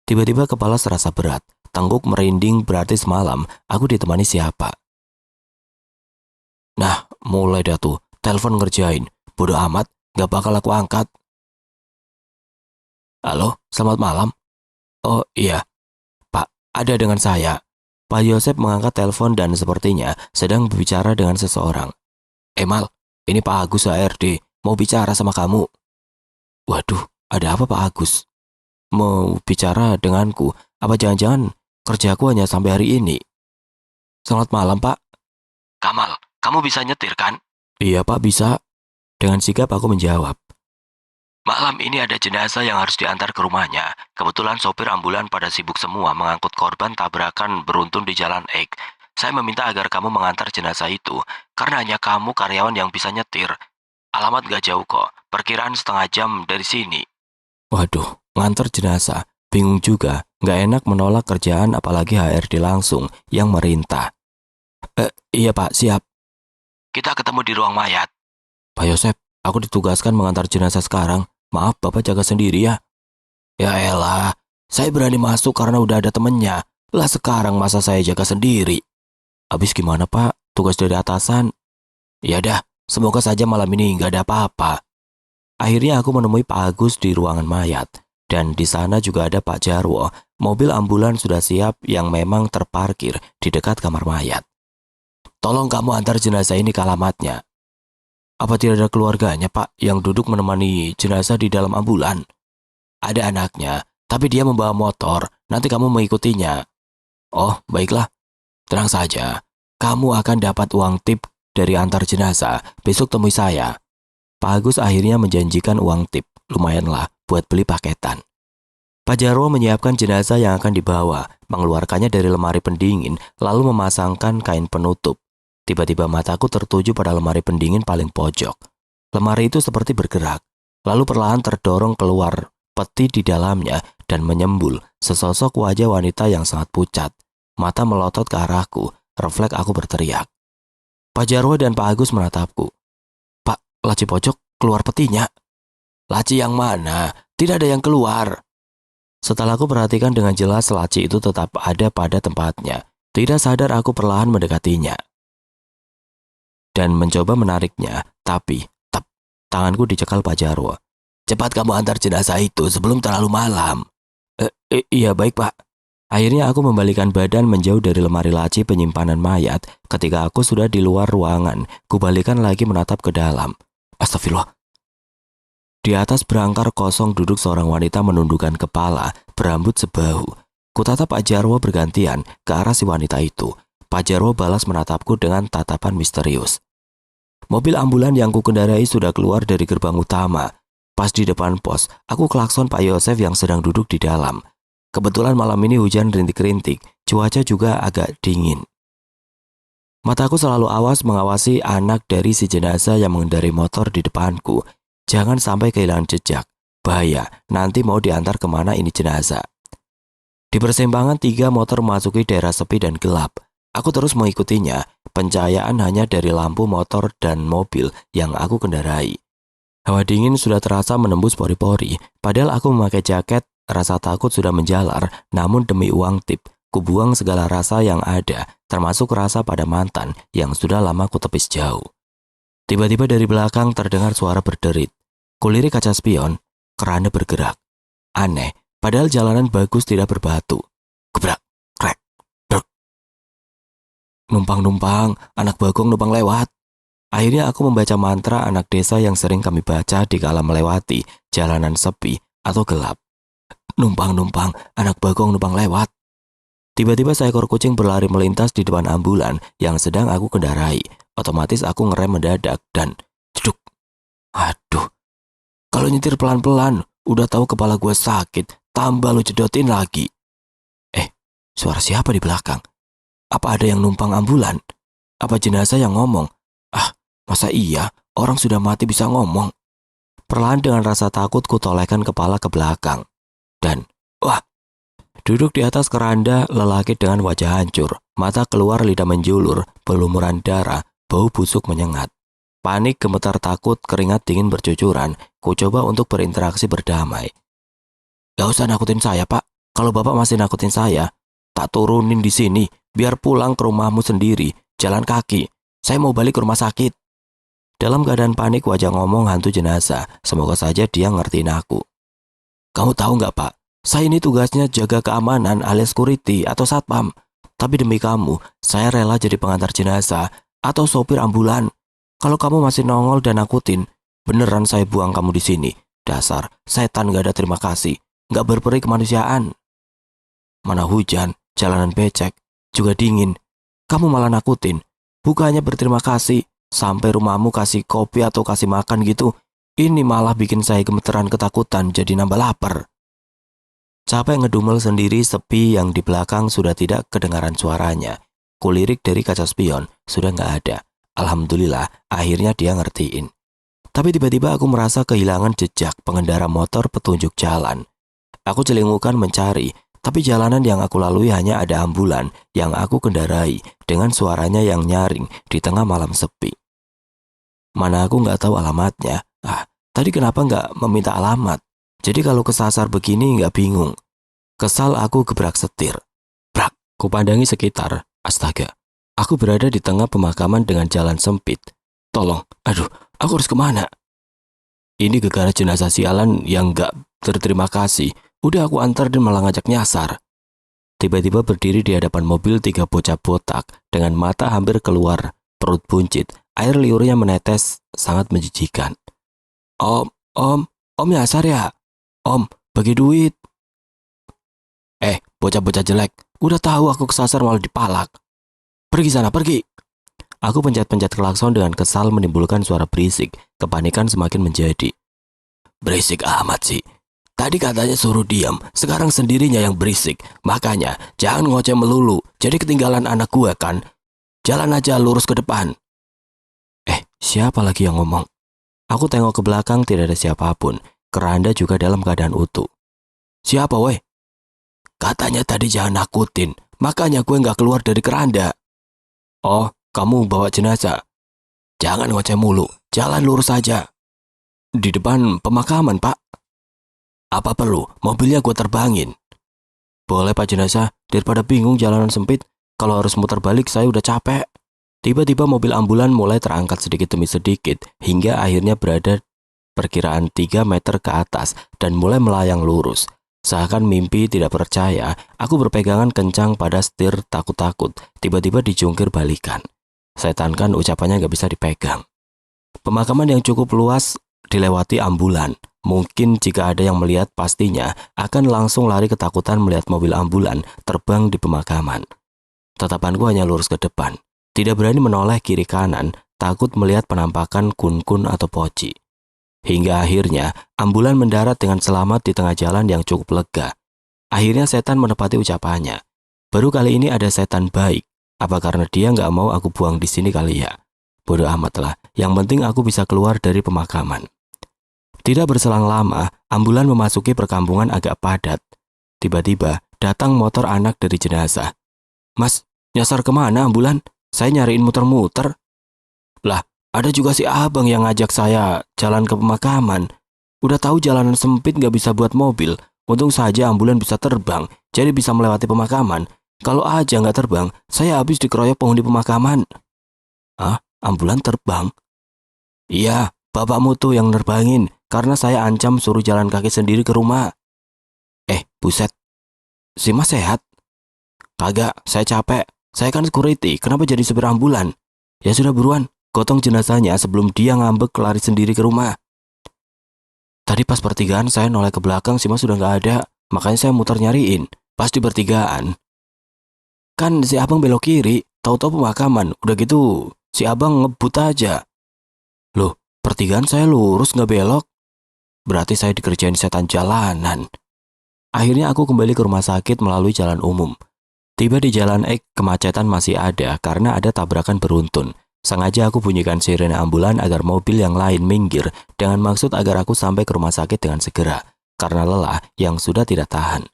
Tiba-tiba kepala serasa berat. Tengguk merinding, berarti semalam aku ditemani siapa? Nah, mulai dah tuh. Telepon ngerjain. Bodoh amat, gak bakal aku angkat. Halo, selamat malam. Oh iya, Pak, ada dengan saya. Pak Yosep mengangkat telepon dan sepertinya sedang berbicara dengan seseorang. Mal, ini Pak Agus HRD, mau bicara sama kamu. Waduh, ada apa Pak Agus? Mau bicara denganku? Apa jangan-jangan kerjaku hanya sampai hari ini? Selamat malam Pak. Kamal, kamu bisa nyetir kan? Iya Pak, bisa. Dengan sigap aku menjawab. Malam ini ada jenazah yang harus diantar ke rumahnya. Kebetulan sopir ambulan pada sibuk semua mengangkut korban tabrakan beruntun di Jalan Ek. Saya meminta agar kamu mengantar jenazah itu, karena hanya kamu karyawan yang bisa nyetir. Alamat gak jauh kok, perkiraan setengah jam dari sini. Waduh, ngantar jenazah. Bingung juga, gak enak menolak kerjaan apalagi HRD langsung yang merintah. Iya Pak, siap. Kita ketemu di ruang mayat. Pak Yosep, aku ditugaskan mengantar jenazah sekarang. Maaf, Bapak jaga sendiri ya. Ya elah, saya berani masuk karena udah ada temennya. Lah sekarang masa saya jaga sendiri? Habis gimana Pak? Tugas dari atasan? Ya dah, semoga saja malam ini nggak ada apa-apa. Akhirnya aku menemui Pak Agus di ruangan mayat. Dan di sana juga ada Pak Jarwo. Mobil ambulan sudah siap yang memang terparkir di dekat kamar mayat. Tolong kamu antar jenazah ini ke alamatnya. Apa tidak ada keluarganya, Pak, yang duduk menemani jenazah di dalam ambulan? Ada anaknya, tapi dia membawa motor. Nanti kamu mengikutinya. Oh, baiklah. Tenang saja. Kamu akan dapat uang tip dari antar jenazah. Besok temui saya. Pak Agus akhirnya menjanjikan uang tip. Lumayanlah buat beli paketan. Pak Jarwo menyiapkan jenazah yang akan dibawa, mengeluarkannya dari lemari pendingin, lalu memasangkan kain penutup. Tiba-tiba mataku tertuju pada lemari pendingin paling pojok. Lemari itu seperti bergerak, lalu perlahan terdorong keluar peti di dalamnya dan menyembul sesosok wajah wanita yang sangat pucat. Mata melotot ke arahku, refleks aku berteriak. Pak Jarwo dan Pak Agus menatapku. Pak, laci pojok keluar petinya. Laci yang mana? Tidak ada yang keluar. Setelah aku perhatikan dengan jelas, laci itu tetap ada pada tempatnya. Tidak sadar aku perlahan mendekatinya dan mencoba menariknya, tapi tanganku dicekal Pak Jarwo. Cepat kamu antar jenazah itu sebelum terlalu malam. Iya baik Pak. Akhirnya aku membalikan badan menjauh dari lemari laci penyimpanan mayat. Ketika aku sudah di luar ruangan, kubalikan lagi menatap ke dalam. Astagfirullah. Di atas berangkar kosong duduk seorang wanita menundukkan kepala, berambut sebahu. Kutatap Pak Jarwo bergantian ke arah si wanita itu. Pak Jarwo balas menatapku dengan tatapan misterius. Mobil ambulan yang kukendarai sudah keluar dari gerbang utama. Pas di depan pos, aku klakson Pak Yosef yang sedang duduk di dalam. Kebetulan malam ini hujan rintik-rintik, cuaca juga agak dingin. Mataku selalu awas mengawasi anak dari si jenazah yang mengendarai motor di depanku. Jangan sampai kehilangan jejak. Bahaya, nanti mau diantar kemana ini jenazah. Di persimpangan 3 motor memasuki daerah sepi dan gelap. Aku terus mengikutinya, pencahayaan hanya dari lampu motor dan mobil yang aku kendarai. Hawa dingin sudah terasa menembus pori-pori, padahal aku memakai jaket, rasa takut sudah menjalar, namun demi uang tip, kubuang segala rasa yang ada, termasuk rasa pada mantan yang sudah lama kutepis jauh. Tiba-tiba dari belakang terdengar suara berderit. Kulirik kaca spion, keranda bergerak. Aneh, padahal jalanan bagus tidak berbatu. Gebrak, krek. Numpang-numpang, anak bagong numpang lewat. Akhirnya aku membaca mantra anak desa yang sering kami baca di kala melewati jalanan sepi atau gelap. Numpang-numpang, anak bagong numpang lewat. Tiba-tiba seekor kucing berlari melintas di depan ambulan yang sedang aku kendarai. Otomatis aku ngerem mendadak dan jeduk. Aduh, kalau nyetir pelan-pelan, udah tahu kepala gue sakit, tambah lu jedotin lagi. suara siapa di belakang? Apa ada yang numpang ambulan? Apa jenazah yang ngomong? Ah, masa iya orang sudah mati bisa ngomong? Perlahan dengan rasa takut kutolehkan kepala ke belakang. Dan, wah, duduk di atas keranda lelaki dengan wajah hancur, mata keluar, lidah menjulur, berlumuran darah, bau busuk menyengat. Panik, gemetar takut, keringat dingin bercucuran, ku coba untuk berinteraksi berdamai. Gak usah nakutin saya, Pak. Kalau Bapak masih nakutin saya, tak turunin di sini, biar pulang ke rumahmu sendiri, jalan kaki. Saya mau balik ke rumah sakit. Dalam keadaan panik, wajah ngomong hantu jenazah. Semoga saja dia ngertiin aku. Kamu tahu nggak, Pak? Saya ini tugasnya jaga keamanan alias security atau satpam. Tapi demi kamu, saya rela jadi pengantar jenazah atau sopir ambulan. Kalau kamu masih nongol dan nakutin, beneran saya buang kamu di sini. Dasar, setan gak ada terima kasih, gak berperi kemanusiaan. Mana hujan, jalanan becek, juga dingin. Kamu malah nakutin. Bukannya berterima kasih, sampai rumahmu kasih kopi atau kasih makan gitu. Ini malah bikin saya gemeteran ketakutan, jadi nambah lapar. Capek ngedumel sendiri, sepi, yang di belakang sudah tidak kedengaran suaranya. Kulirik dari kaca spion, sudah gak ada. Alhamdulillah, akhirnya dia ngertiin. Tapi tiba-tiba aku merasa kehilangan jejak pengendara motor petunjuk jalan. Aku celingukan mencari, tapi jalanan yang aku lalui hanya ada ambulan yang aku kendarai dengan suaranya yang nyaring di tengah malam sepi. Mana aku nggak tahu alamatnya. Tadi kenapa nggak meminta alamat? Jadi kalau kesasar begini nggak bingung. Kesal aku gebrak setir. Brak, kupandangi sekitar. Astaga, aku berada di tengah pemakaman dengan jalan sempit. Tolong, aduh, aku harus kemana? Ini gegara jenazah sialan yang nggak berterima kasih. Udah aku antar dan malah ngajak nyasar. Tiba-tiba berdiri di hadapan mobil 3 bocah botak dengan mata hampir keluar, perut buncit, air liurnya menetes, sangat menjijikan. Om nyasar ya? Om, bagi duit. Bocah-bocah jelek, udah tahu aku kesasar malah dipalak. Pergi sana, pergi. Aku pencet-pencet klakson dengan kesal menimbulkan suara berisik, kepanikan semakin menjadi. Berisik amat sih. Tadi katanya suruh diam, sekarang sendirinya yang berisik. Makanya jangan ngoceh melulu, jadi ketinggalan anak gue kan. Jalan aja lurus ke depan. Siapa lagi yang ngomong? Aku tengok ke belakang, tidak ada siapapun. Keranda juga dalam keadaan utuh. Siapa weh? Katanya tadi jangan nakutin, makanya gue gak keluar dari keranda. Oh, kamu bawa jenazah? Jangan ngoceh mulu, jalan lurus aja. Di depan pemakaman, Pak. Apa perlu? Mobilnya gue terbangin. Boleh, Pak jenazah, daripada bingung jalanan sempit. Kalau harus muter balik saya udah capek. Tiba-tiba mobil ambulan mulai terangkat sedikit demi sedikit, hingga akhirnya berada perkiraan 3 meter ke atas dan mulai melayang lurus. Seakan mimpi tidak percaya, aku berpegangan kencang pada setir takut-takut, tiba-tiba dijungkir balikan. Setankan ucapannya gak bisa dipegang. Pemakaman yang cukup luas dilewati ambulan. Mungkin jika ada yang melihat pastinya akan langsung lari ketakutan melihat mobil ambulan terbang di pemakaman. Tatapanku hanya lurus ke depan. Tidak berani menoleh kiri kanan, takut melihat penampakan kun-kun atau poci. Hingga akhirnya ambulan mendarat dengan selamat di tengah jalan yang cukup lega. Akhirnya setan menepati ucapannya. Baru kali ini ada setan baik. Apa karena dia nggak mau aku buang di sini kali ya? Bodoh amat lah, yang penting aku bisa keluar dari pemakaman. Tidak berselang lama, ambulan memasuki perkampungan agak padat. Tiba-tiba datang motor anak dari jenazah. Mas, nyasar kemana ambulan? Saya nyariin muter-muter. Lah, ada juga si abang yang ngajak saya jalan ke pemakaman. Udah tahu jalanan sempit gak bisa buat mobil. Untung saja ambulan bisa terbang, jadi bisa melewati pemakaman. Kalau aja gak terbang, saya habis dikeroyok penghuni pemakaman. Ambulan terbang? Iya, bapakmu tuh yang nerbangin, karena saya ancam suruh jalan kaki sendiri ke rumah. Buset. Si Mas sehat? Kagak, saya capek. Saya kan security, kenapa jadi supir ambulan? Ya sudah buruan, gotong jenazahnya sebelum dia ngambek lari sendiri ke rumah. Tadi pas pertigaan saya noleh ke belakang, si Mas sudah gak ada. Makanya saya muter nyariin. Pas di pertigaan, kan si abang belok kiri, tahu-tahu pemakaman. Udah gitu, si abang ngebut aja. Loh, pertigaan saya lurus gak belok. Berarti saya dikerjain setan jalanan. Akhirnya aku kembali ke rumah sakit melalui jalan umum. Tiba di jalan X, kemacetan masih ada karena ada tabrakan beruntun. Sengaja aku bunyikan sirene ambulan agar mobil yang lain minggir dengan maksud agar aku sampai ke rumah sakit dengan segera karena lelah yang sudah tidak tahan.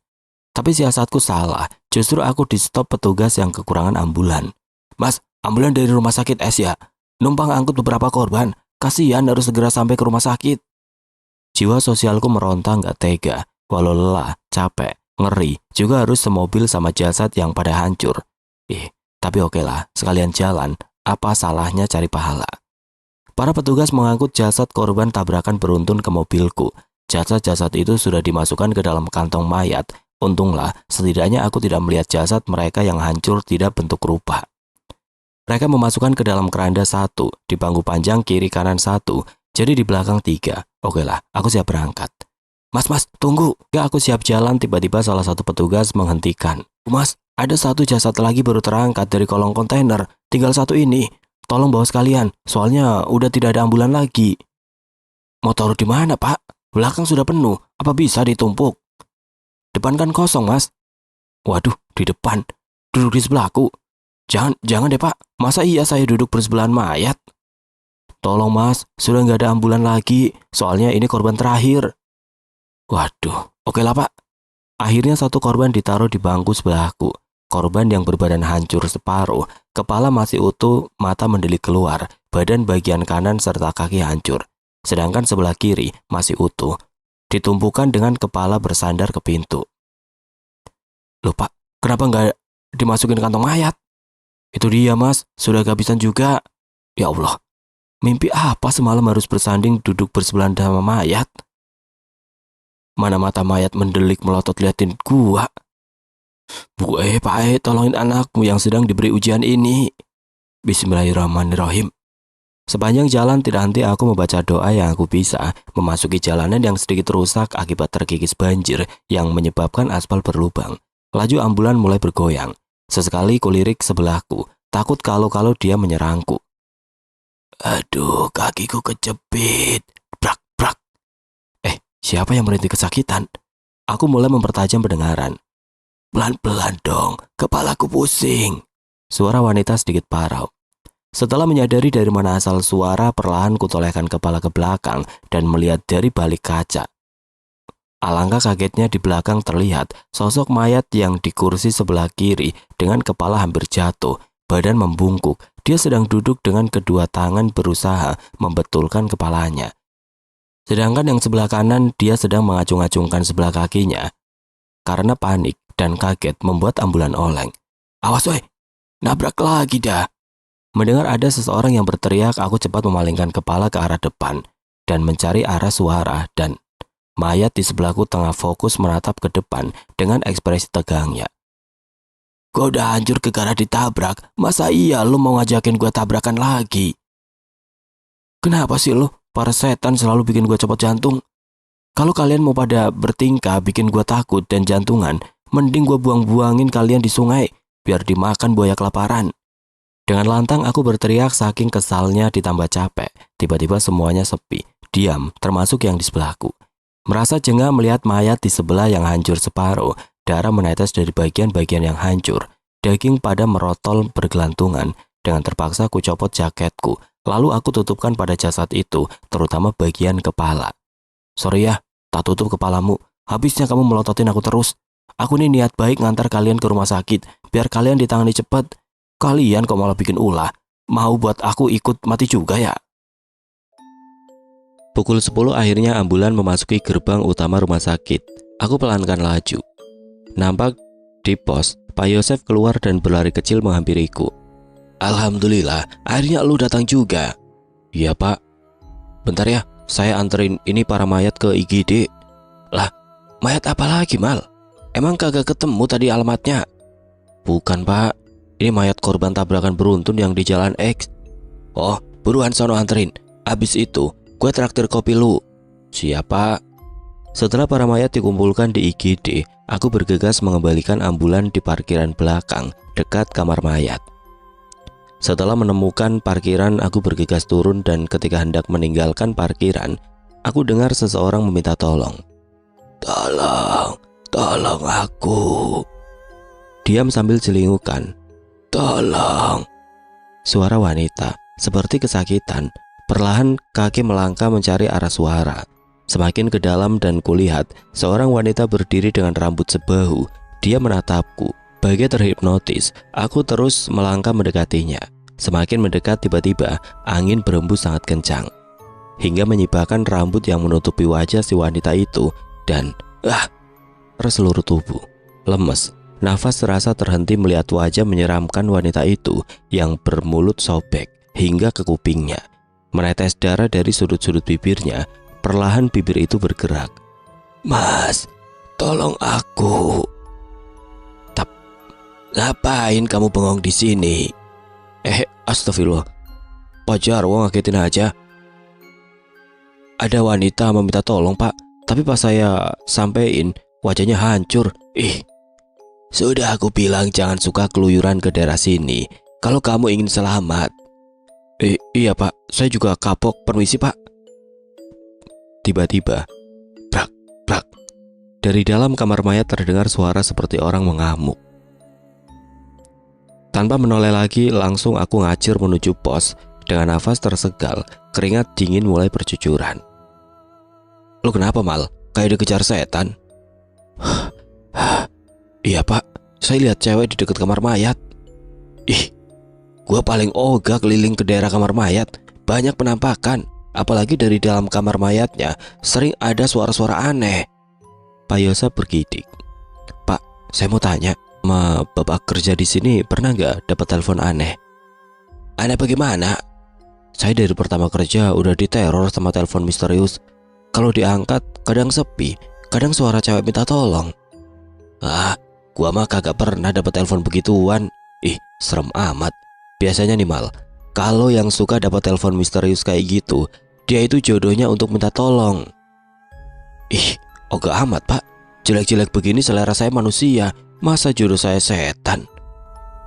Tapi siasatku salah, justru aku di stop petugas yang kekurangan ambulan. Mas, ambulan dari rumah sakit S ya? Numpang angkut beberapa korban, kasihan harus segera sampai ke rumah sakit. Jiwa sosialku meronta nggak tega, walau lelah, capek, ngeri, juga harus semobil sama jasad yang pada hancur. Tapi oke lah, sekalian jalan, apa salahnya cari pahala. Para petugas mengangkut jasad korban tabrakan beruntun ke mobilku. Jasad-jasad itu sudah dimasukkan ke dalam kantong mayat. Untunglah, setidaknya aku tidak melihat jasad mereka yang hancur tidak bentuk rupa. Mereka memasukkan ke dalam keranda 1, di bangku panjang kiri kanan 1, jadi di belakang 3. Oke lah, aku siap berangkat. Mas, tunggu. Gak aku siap jalan, tiba-tiba salah satu petugas menghentikan. Mas, ada satu jasad lagi baru terangkat dari kolong kontainer. Tinggal satu ini. Tolong bawa sekalian, soalnya udah tidak ada ambulan lagi. Mau taruh di mana, Pak? Belakang sudah penuh. Apa bisa ditumpuk? Depan kan kosong, Mas. Waduh, di depan. Duduk di sebelahku. Jangan deh, Pak. Masa iya saya duduk bersebelahan mayat? Tolong, Mas. Sudah nggak ada ambulan lagi. Soalnya ini korban terakhir. Waduh, oke lah, Pak. Akhirnya satu korban ditaruh di bangku sebelahku. Korban yang berbadan hancur separuh, kepala masih utuh, mata mendelik keluar, badan bagian kanan serta kaki hancur. Sedangkan sebelah kiri masih utuh, ditumpukan dengan kepala bersandar ke pintu. Loh, Pak, kenapa nggak dimasukin kantong mayat? Itu dia, Mas, sudah kehabisan juga. Ya Allah, mimpi apa semalam harus bersanding duduk bersebelahan sama mayat? Mana mata mayat mendelik melotot liatin gua. Pak, tolongin anakmu yang sedang diberi ujian ini. Bismillahirrahmanirrahim. Sepanjang jalan tidak henti aku membaca doa yang aku bisa, memasuki jalanan yang sedikit rusak akibat terkikis banjir yang menyebabkan aspal berlubang. Laju ambulan mulai bergoyang. Sesekali kulirik sebelahku, takut kalau dia menyerangku. Aduh, kakiku kejepit. Brak, brak. Siapa yang merintih kesakitan? Aku mulai mempertajam pendengaran. Pelan-pelan dong, kepalaku pusing. Suara wanita sedikit parau. Setelah menyadari dari mana asal suara, perlahan kutolehkan kepala ke belakang dan melihat dari balik kaca. Alangkah kagetnya di belakang terlihat sosok mayat yang di kursi sebelah kiri dengan kepala hampir jatuh, badan membungkuk. Dia sedang duduk dengan kedua tangan berusaha membetulkan kepalanya. Sedangkan yang sebelah kanan dia sedang mengacung-acungkan sebelah kakinya. Karena panik dan kaget membuat ambulan oleng. Awas woi, nabrak lagi dah. Mendengar ada seseorang yang berteriak, aku cepat memalingkan kepala ke arah depan dan mencari arah suara, dan mayat di sebelahku tengah fokus menatap ke depan dengan ekspresi tegangnya. Gua udah hancur gara ditabrak, masa iya lu mau ngajakin gua tabrakan lagi? Kenapa sih lu? Para setan selalu bikin gua copot jantung. Kalau kalian mau pada bertingkah bikin gua takut dan jantungan, mending gua buang-buangin kalian di sungai, biar dimakan buaya kelaparan. Dengan lantang aku berteriak saking kesalnya ditambah capek. Tiba-tiba semuanya sepi, diam, termasuk yang di sebelahku. Merasa jengah melihat mayat di sebelah yang hancur separuh, darah menetes dari bagian-bagian yang hancur, daging pada merotol bergelantungan. Dengan terpaksa ku copot jaketku, lalu aku tutupkan pada jasad itu, terutama bagian kepala. Sorry ya, tak tutup kepalamu. Habisnya kamu melototin aku terus. Aku ini niat baik ngantar kalian ke rumah sakit, biar kalian ditangani cepat. Kalian kok malah bikin ulah. Mau buat aku ikut mati juga ya? Pukul 10 akhirnya ambulan memasuki gerbang utama rumah sakit. Aku pelankan laju. Nampak di pos, Pak Yosef keluar dan berlari kecil menghampiriku. Alhamdulillah, akhirnya lu datang juga. Iya, Pak. Bentar ya, saya anterin ini para mayat ke IGD. Lah, mayat apa lagi, Mal? Emang kagak ketemu tadi alamatnya? Bukan, Pak. Ini mayat korban tabrakan beruntun yang di jalan X. Oh, buruan sono anterin. Abis itu, gue traktir kopi lu. Siapa? Setelah para mayat dikumpulkan di IGD, aku bergegas mengembalikan ambulan di parkiran belakang dekat kamar mayat. Setelah menemukan parkiran, aku bergegas turun dan ketika hendak meninggalkan parkiran, aku dengar seseorang meminta tolong. Tolong aku. Diam sambil celingukan. "Tolong." Suara wanita seperti kesakitan. Perlahan kaki melangkah mencari arah suara. Semakin ke dalam dan kulihat seorang wanita berdiri dengan rambut sebahu. Dia menatapku. Bagai terhipnotis, aku terus melangkah mendekatinya. Semakin mendekat, tiba-tiba angin berembus sangat kencang hingga menyibakkan rambut yang menutupi wajah si wanita itu dan seluruh tubuh lemes. Nafas terasa terhenti melihat wajah menyeramkan wanita itu yang bermulut sobek hingga ke kupingnya. Menetes darah dari sudut-sudut bibirnya. Perlahan bibir itu bergerak. "Mas, tolong aku." "Ngapain kamu bengong di sini?" Astagfirullah. "Pajar, wong ngagetin aja." "Ada wanita meminta tolong, Pak. Tapi pas saya sampein, wajahnya hancur." "Sudah aku bilang jangan suka keluyuran ke daerah sini kalau kamu ingin selamat." Iya Pak, saya juga kapok, permisi Pak." Tiba-tiba, brak, brak. Dari dalam kamar mayat terdengar suara seperti orang mengamuk. Tanpa menoleh lagi, langsung aku ngacir menuju pos. Dengan nafas tersegal, keringat dingin mulai bercucuran. "Lu kenapa, Mal? Kayak dikejar setan?" "Iya Pak, saya lihat cewek di dekat kamar mayat." Gua paling ogah keliling ke daerah kamar mayat. Banyak penampakan. Apalagi dari dalam kamar mayatnya sering ada suara-suara aneh. Pak Yosa bergidik. "Pak, saya mau tanya, Bapak kerja di sini pernah nggak dapat telepon aneh?" "Aneh bagaimana?" "Saya dari pertama kerja udah diteror sama telepon misterius. Kalau diangkat kadang sepi, kadang suara cewek minta tolong." Gua mah kagak pernah dapat telepon begituan." Serem amat. Biasanya nih Mal, kalau yang suka dapat telepon misterius kayak gitu, dia itu jodohnya untuk minta tolong." Ogah amat Pak. Jelek-jelek begini selera saya manusia, masa jodoh saya setan?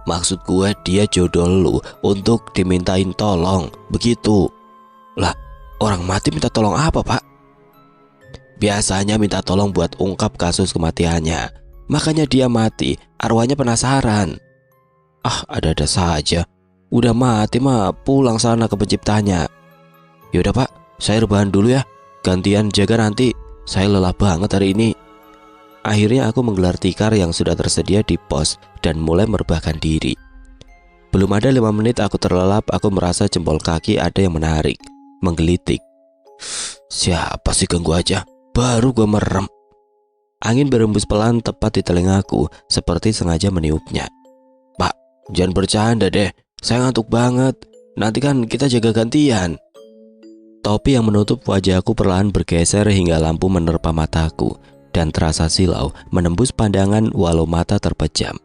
"Maksud gue dia jodoh lu untuk dimintain tolong, begitu." "Lah, orang mati minta tolong apa Pak?" "Biasanya minta tolong buat ungkap kasus kematiannya. Makanya dia mati, arwahnya penasaran." Ada-ada saja. Udah mati mah pulang sana ke penciptanya. "Yaudah Pak, saya rebahan dulu ya. Gantian jaga nanti. Saya lelah banget hari ini." Akhirnya aku menggelar tikar yang sudah tersedia di pos dan mulai merebahkan diri. Belum ada 5 menit aku terlelap. Aku merasa jempol kaki ada yang menarik, menggelitik. Siapa sih ganggu aja? Baru gue merem. Angin berembus pelan tepat di telingaku, seperti sengaja meniupnya. "Pak, jangan bercanda deh. Saya ngantuk banget. Nanti kan kita jaga gantian." Topi yang menutup wajahku perlahan bergeser hingga lampu menerpa mataku dan terasa silau menembus pandangan walau mata terpejam.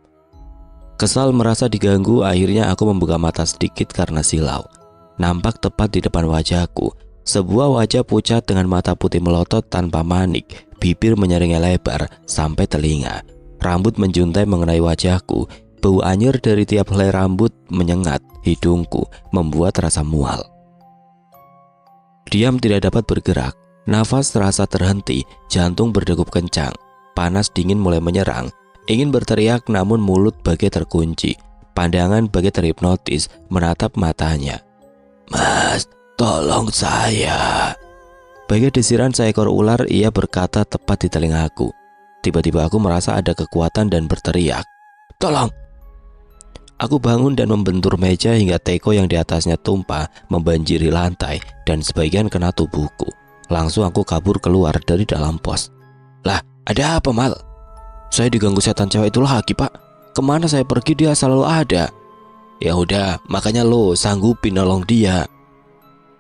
Kesal merasa diganggu, akhirnya aku membuka mata sedikit karena silau. Nampak tepat di depan wajahku, sebuah wajah pucat dengan mata putih melotot tanpa manik, bibir menyeringnya lebar sampai telinga. Rambut menjuntai mengenai wajahku. Bau anyir dari tiap helai rambut menyengat hidungku, membuat rasa mual. Diam tidak dapat bergerak. Nafas terasa terhenti, jantung berdegup kencang. Panas dingin mulai menyerang. Ingin berteriak namun mulut bagai terkunci. Pandangan bagai terhipnotis menatap matanya. "Mas, tolong saya." Bagai desiran seekor ular, ia berkata tepat di telingaku. Tiba-tiba aku merasa ada kekuatan dan berteriak, "Tolong!" Aku bangun dan membentur meja hingga teko yang di atasnya tumpah membanjiri lantai dan sebagian kena tubuhku. Langsung aku kabur keluar dari dalam pos. "Lah, ada apa Mal?" "Saya diganggu setan cewek itu lagi Pak. Kemana saya pergi dia selalu ada." "Ya udah, makanya lo sanggupin nolong dia."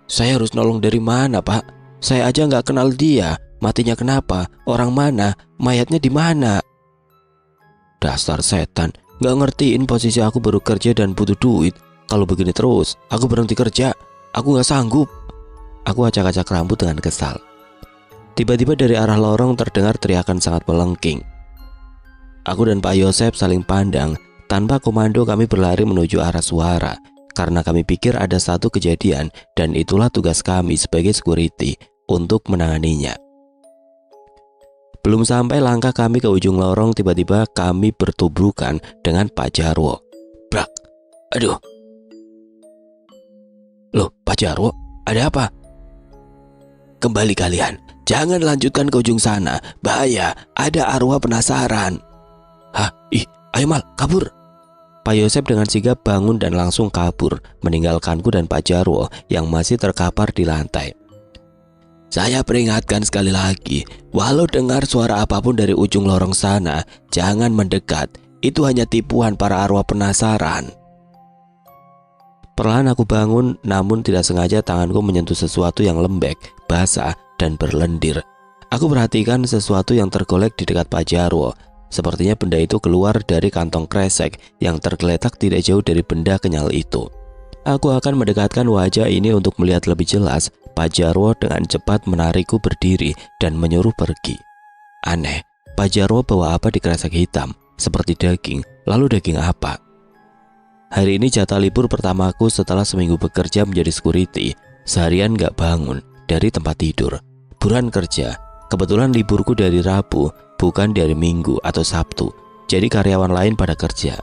"Saya harus nolong dari mana Pak? Saya aja nggak kenal dia. Matinya kenapa? Orang mana? Mayatnya di mana?" Dasar setan. Gak ngertiin posisi aku baru kerja dan butuh duit. Kalau begini terus, aku berhenti kerja. Aku gak sanggup. Aku acak-acak rambut dengan kesal. Tiba-tiba dari arah lorong terdengar teriakan sangat melengking. Aku dan Pak Yosep saling pandang. Tanpa komando kami berlari menuju arah suara, karena kami pikir ada satu kejadian dan itulah tugas kami sebagai security untuk menanganinya. Belum sampai langkah kami ke ujung lorong, tiba-tiba kami bertubrukan dengan Pak Jarwo. Brak, aduh. Loh, Pak Jarwo, ada apa? Kembali kalian, jangan lanjutkan ke ujung sana, bahaya, ada arwah penasaran. Hah, ayo Mal, kabur. Pak Yosep dengan sigap bangun dan langsung kabur, meninggalkanku dan Pak Jarwo yang masih terkapar di lantai. Saya peringatkan sekali lagi, walau dengar suara apapun dari ujung lorong sana, jangan mendekat. Itu hanya tipuan para arwah penasaran. Perlahan aku bangun, namun tidak sengaja tanganku menyentuh sesuatu yang lembek, basah, dan berlendir. Aku perhatikan sesuatu yang tergolek di dekat Pak Jarwo. Sepertinya benda itu keluar dari kantong kresek yang tergeletak tidak jauh dari benda kenyal itu. Aku akan mendekatkan wajah ini untuk melihat lebih jelas. Pak Jarwo dengan cepat menarikku berdiri dan menyuruh pergi. Aneh, Pak Jarwo bawa apa di kresek hitam? Seperti daging, lalu daging apa? Hari ini jatah libur pertamaku setelah seminggu bekerja menjadi security. Seharian gak bangun dari tempat tidur. Buruan kerja. Kebetulan liburku dari Rabu, bukan dari Minggu atau Sabtu. Jadi karyawan lain pada kerja.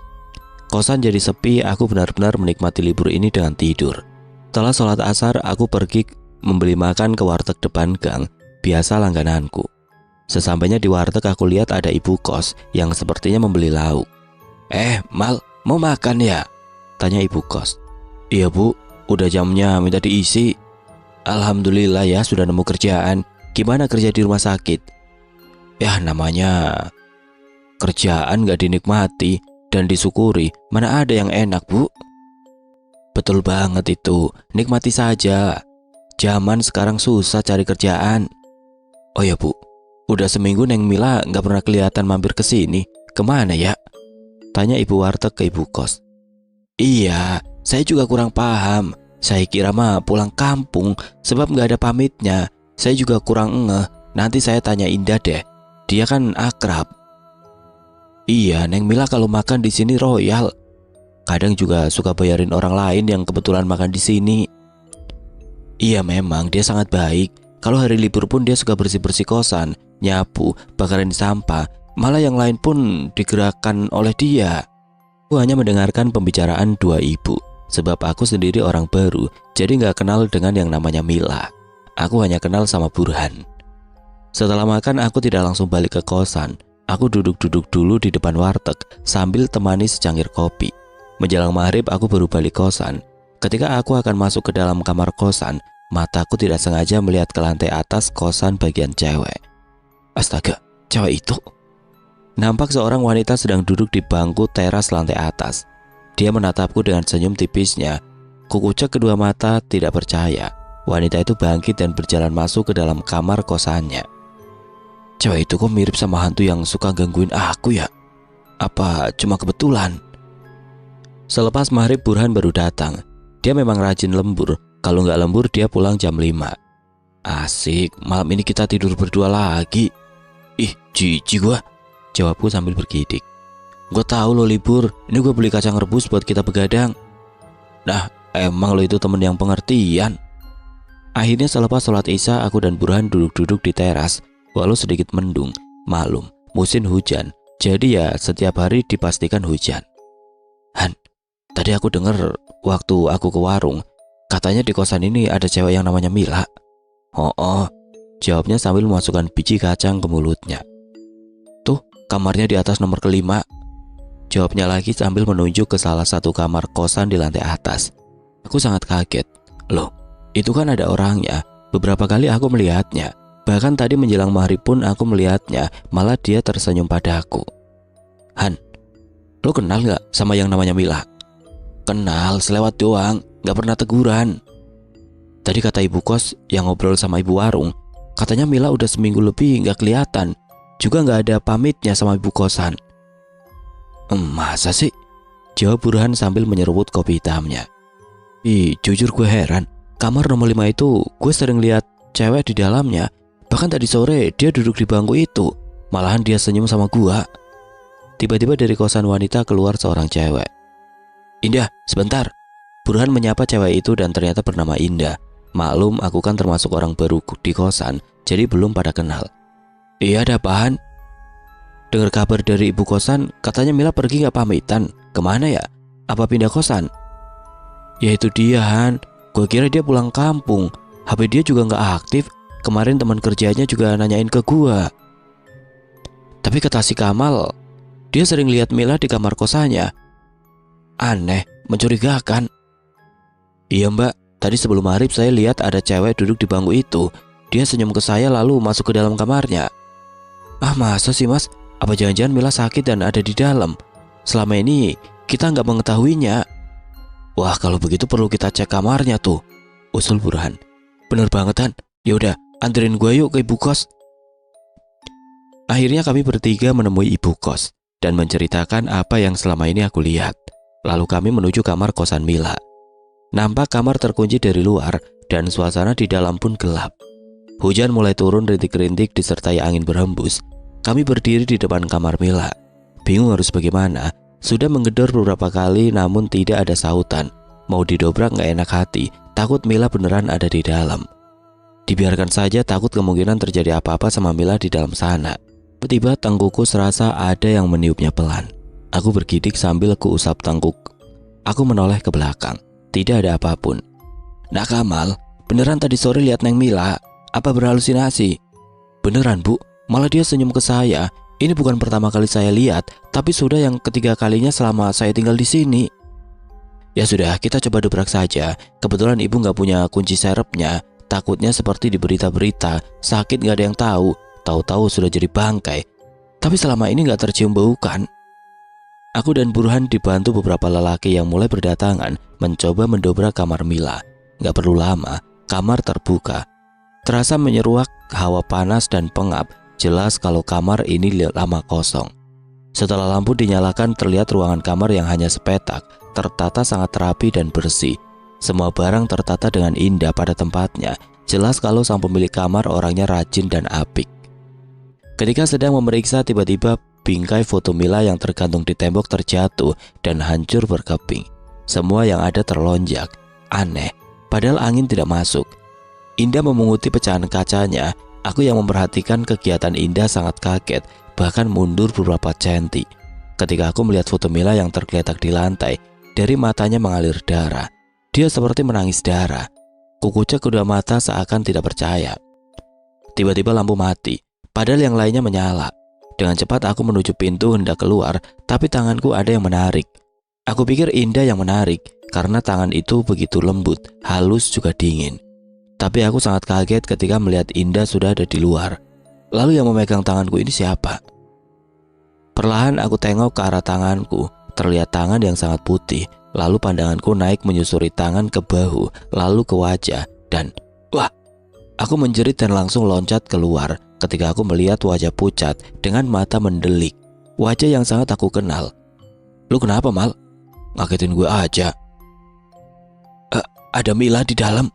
Kosan jadi sepi, aku benar-benar menikmati libur ini dengan tidur. Setelah sholat asar, aku pergi membeli makan ke warteg depan gang, biasa langgananku. Sesampainya di warteg aku lihat ada ibu kos yang sepertinya membeli lauk. Mal, mau makan ya? Tanya ibu kos. Iya bu, udah jamnya minta diisi. Alhamdulillah ya sudah nemu kerjaan. Gimana kerja di rumah sakit? Ya namanya kerjaan gak dinikmati dan disyukuri, mana ada yang enak bu? Betul banget itu, nikmati saja. Zaman sekarang susah cari kerjaan. Oh ya bu, udah seminggu Neng Mila gak pernah kelihatan mampir ke sini. Kemana ya? Tanya ibu warteg ke ibu kos. Iya, saya juga kurang paham. Saya kira mah pulang kampung sebab gak ada pamitnya. Saya juga kurang ngeh. Nanti saya tanya Indah deh. Dia kan akrab. Iya, Neng Mila kalau makan di sini royal. Kadang juga suka bayarin orang lain yang kebetulan makan di sini. Iya memang dia sangat baik. Kalau hari libur pun dia suka bersih-bersih kosan, nyapu, bakarin sampah. Malah yang lain pun digerakkan oleh dia. Aku hanya mendengarkan pembicaraan dua ibu. Sebab aku sendiri orang baru, jadi gak kenal dengan yang namanya Mila. Aku hanya kenal sama Burhan. Setelah makan aku tidak langsung balik ke kosan. Aku duduk-duduk dulu di depan warteg sambil temani secangkir kopi. Menjelang maghrib aku baru balik kosan. Ketika aku akan masuk ke dalam kamar kosan, mataku tidak sengaja melihat ke lantai atas kosan bagian cewek. Astaga, cewek itu? Nampak seorang wanita sedang duduk di bangku teras lantai atas. Dia menatapku dengan senyum tipisnya. Kukucek kedua mata tidak percaya. Wanita itu bangkit dan berjalan masuk ke dalam kamar kosannya. Cewek itu kok mirip sama hantu yang suka gangguin aku ya? Apa cuma kebetulan? Selepas maghrib Burhan baru datang. Dia memang rajin lembur. Kalau nggak lembur dia pulang jam 5. Asik, malam ini kita tidur berdua lagi. Ih, jijik gua, jawabku sambil bergidik. Gue tahu lo libur, ini gue beli kacang rebus buat kita begadang. Nah, emang lo itu temen yang pengertian. Akhirnya selepas sholat isya, aku dan Burhan duduk-duduk di teras. Walau sedikit mendung, maklum, musim hujan. Jadi ya setiap hari dipastikan hujan. Han, tadi aku dengar waktu aku ke warung, katanya di kosan ini ada cewek yang namanya Mila. Oh, jawabnya sambil memasukkan biji kacang ke mulutnya. Tuh, kamarnya di atas nomor kelima. Jawabnya lagi sambil menunjuk ke salah satu kamar kosan di lantai atas. Aku sangat kaget. Loh, itu kan ada orangnya. Beberapa kali aku melihatnya. Bahkan tadi menjelang maghrib pun aku melihatnya. Malah dia tersenyum padaku. Han, lo kenal gak sama yang namanya Mila? Kenal, selewat doang. Gak pernah teguran. Tadi kata ibu kos yang ngobrol sama ibu warung, katanya Mila udah seminggu lebih gak kelihatan. Juga gak ada pamitnya sama ibu kosan. Masa sih? Jawab Burhan sambil menyeruput kopi hitamnya. Jujur gue heran. Kamar nomor 5 itu gue sering lihat cewek di dalamnya. Bahkan tadi sore dia duduk di bangku itu. Malahan dia senyum sama gue. Tiba-tiba dari kosan wanita keluar seorang cewek. Indah, sebentar. Burhan menyapa cewek itu dan ternyata bernama Indah. Maklum aku kan termasuk orang baru di kosan, jadi belum pada kenal. Iya, ada apaan? Dengar kabar dari ibu kosan, katanya Mila pergi gak pamitan. Kemana ya? Apa pindah kosan? Ya itu dia, Han. Gue kira dia pulang kampung. HP dia juga gak aktif. Kemarin teman kerjanya juga nanyain ke gua. Tapi kata si Kamal, dia sering lihat Mila di kamar kosannya. Aneh, mencurigakan. Iya mbak, tadi sebelum maghrib saya lihat ada cewek duduk di bangku itu. Dia senyum ke saya lalu masuk ke dalam kamarnya. Ah masa sih mas? Apa jangan-jangan Mila sakit dan ada di dalam? Selama ini kita nggak mengetahuinya. Wah kalau begitu perlu kita cek kamarnya tuh, usul Burhan. Bener banget Han. Yaudah, anterin gue yuk ke ibu kos. Akhirnya kami bertiga menemui ibu kos dan menceritakan apa yang selama ini aku lihat. Lalu kami menuju kamar kosan Mila. Nampak kamar terkunci dari luar dan suasana di dalam pun gelap. Hujan mulai turun rintik-rintik disertai angin berhembus. Kami berdiri di depan kamar Mila. Bingung harus bagaimana. Sudah menggedor beberapa kali namun tidak ada sautan. Mau didobrak gak enak hati. Takut Mila beneran ada di dalam. Dibiarkan saja, takut kemungkinan terjadi apa-apa sama Mila di dalam sana. Tiba-tiba tengkukku serasa ada yang meniupnya pelan. Aku bergidik sambil kuusap tengkuk. Aku menoleh ke belakang. Tidak ada apapun. Nak Kamal, beneran tadi sore lihat Neng Mila? Apa berhalusinasi? Beneran bu, malah dia senyum ke saya. Ini bukan pertama kali saya lihat, tapi sudah yang ketiga kalinya selama saya tinggal di sini. Ya sudah, kita coba dobrak saja. Kebetulan ibu nggak punya kunci serepnya. Takutnya seperti di berita-berita, sakit nggak ada yang tahu. Tahu-tahu sudah jadi bangkai. Tapi selama ini nggak tercium bau kan? Aku dan Burhan dibantu beberapa lelaki yang mulai berdatangan mencoba mendobrak kamar Mila. Gak perlu lama, kamar terbuka. Terasa menyeruak hawa panas dan pengap. Jelas kalau kamar ini lama kosong. Setelah lampu dinyalakan, terlihat ruangan kamar yang hanya sepetak, tertata sangat rapi dan bersih. Semua barang tertata dengan indah pada tempatnya. Jelas kalau sang pemilik kamar orangnya rajin dan apik. Ketika sedang memeriksa, tiba-tiba bingkai foto Mila yang tergantung di tembok terjatuh dan hancur berkeping. Semua yang ada terlonjak. Aneh, padahal angin tidak masuk. Indah memunguti pecahan kacanya. Aku yang memperhatikan kegiatan Indah sangat kaget, bahkan mundur beberapa senti. Ketika aku melihat foto Mila yang tergeletak di lantai, dari matanya mengalir darah. Dia seperti menangis darah. Kukucek kedua mata seakan tidak percaya. Tiba-tiba lampu mati, padahal yang lainnya menyala. Dengan cepat aku menuju pintu hendak keluar, tapi tanganku ada yang menarik. Aku pikir Indah yang menarik, karena tangan itu begitu lembut, halus juga dingin. Tapi aku sangat kaget ketika melihat Indah sudah ada di luar. Lalu yang memegang tanganku ini siapa? Perlahan aku tengok ke arah tanganku, terlihat tangan yang sangat putih. Lalu pandanganku naik menyusuri tangan ke bahu, lalu ke wajah, dan wah! Aku menjerit dan langsung loncat keluar ketika aku melihat wajah pucat dengan mata mendelik. Wajah yang sangat aku kenal. Lu kenapa Mal? Ngagetin gue aja. Ada Mila di dalam.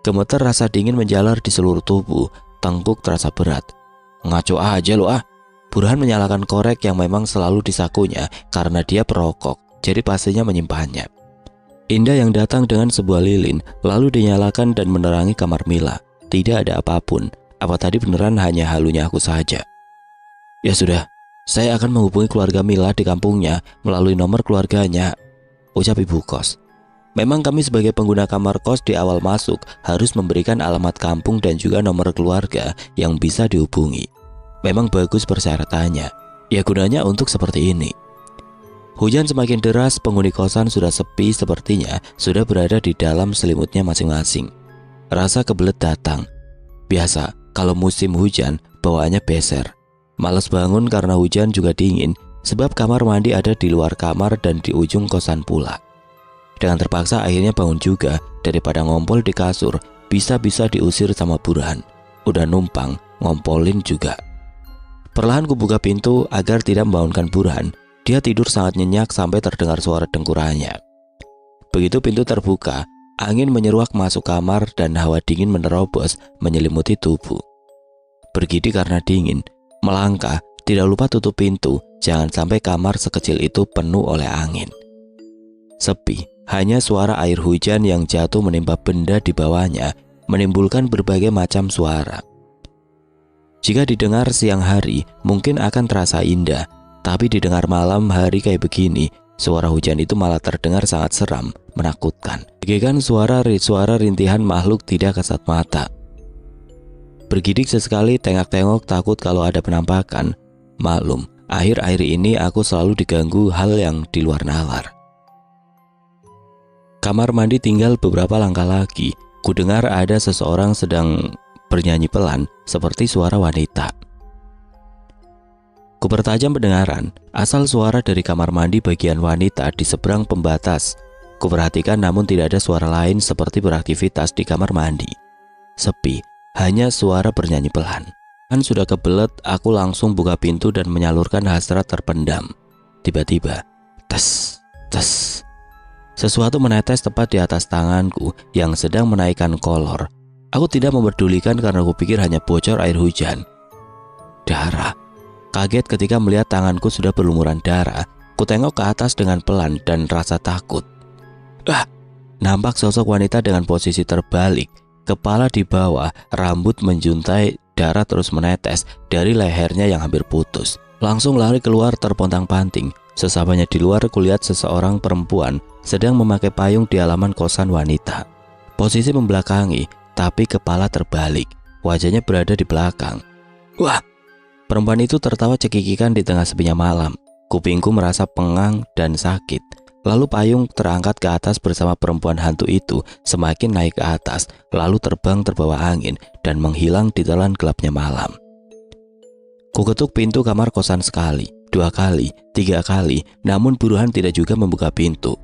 Gemeter rasa dingin menjalar di seluruh tubuh. Tengkuk terasa berat. Ngaco aja lu ah. Burhan menyalakan korek yang memang selalu di sakunya karena dia perokok, jadi pastinya menyimpannya. Indah yang datang dengan sebuah lilin lalu dinyalakan dan menerangi kamar Mila. Tidak ada apapun. Apa tadi beneran hanya halunya aku saja? Ya sudah, saya akan menghubungi keluarga Mila di kampungnya melalui nomor keluarganya, ucap ibu kos. Memang kami sebagai pengguna kamar kos di awal masuk harus memberikan alamat kampung dan juga nomor keluarga yang bisa dihubungi. Memang bagus persyaratannya. Ya gunanya untuk seperti ini. Hujan semakin deras, penghuni kosan sudah sepi sepertinya sudah berada di dalam selimutnya masing-masing. Rasa kebelet datang. Biasa, kalau musim hujan, bawaannya beser. Malas bangun karena hujan juga dingin, sebab kamar mandi ada di luar kamar dan di ujung kosan pula. Dengan terpaksa akhirnya bangun juga, daripada ngompol di kasur, bisa-bisa diusir sama Burhan. Udah numpang, ngompolin juga. Perlahan kubuka pintu agar tidak membangunkan Burhan. Dia tidur sangat nyenyak sampai terdengar suara dengkurannya. Begitu pintu terbuka, angin menyeruak masuk kamar dan hawa dingin menerobos menyelimuti tubuh. Bergidik karena dingin, melangkah, tidak lupa tutup pintu, jangan sampai kamar sekecil itu penuh oleh angin. Sepi, hanya suara air hujan yang jatuh menimpa benda di bawahnya, menimbulkan berbagai macam suara. Jika didengar siang hari, mungkin akan terasa indah. Tapi didengar malam hari kayak begini, suara hujan itu malah terdengar sangat seram, menakutkan. Bagaikan suara rintihan makhluk tidak kasat mata. Bergidik sesekali, tengok-tengok takut kalau ada penampakan. Maklum, akhir-akhir ini aku selalu diganggu hal yang di luar nalar. Kamar mandi tinggal beberapa langkah lagi. Kudengar ada seseorang sedang bernyanyi pelan seperti suara wanita. Kupertajam pendengaran, asal suara dari kamar mandi bagian wanita di seberang pembatas. Kuperhatikan namun tidak ada suara lain seperti beraktivitas di kamar mandi. Sepi, hanya suara bernyanyi pelan. Kan sudah kebelet, aku langsung buka pintu dan menyalurkan hasrat terpendam. Tiba-tiba, tes, tes. Sesuatu menetes tepat di atas tanganku yang sedang menaikkan kolor. Aku tidak memperdulikan karena kupikir hanya bocor air hujan. Darah. Kaget ketika melihat tanganku sudah berlumuran darah. Kutengok ke atas dengan pelan dan rasa takut. Nampak sosok wanita dengan posisi terbalik, kepala di bawah, rambut menjuntai, darah terus menetes dari lehernya yang hampir putus. Langsung lari keluar terpontang-panting. Sesampainya di luar, kulihat seseorang perempuan sedang memakai payung di halaman kosan wanita. Posisi membelakangi, tapi kepala terbalik, wajahnya berada di belakang. Wah! Perempuan itu tertawa cekikikan di tengah sepinya malam. Kupingku merasa pengang dan sakit. Lalu payung terangkat ke atas bersama perempuan hantu itu semakin naik ke atas, lalu terbang terbawa angin dan menghilang di telan gelapnya malam. Kuketuk pintu kamar kosan sekali, 2 kali, 3 kali, namun buruhan tidak juga membuka pintu.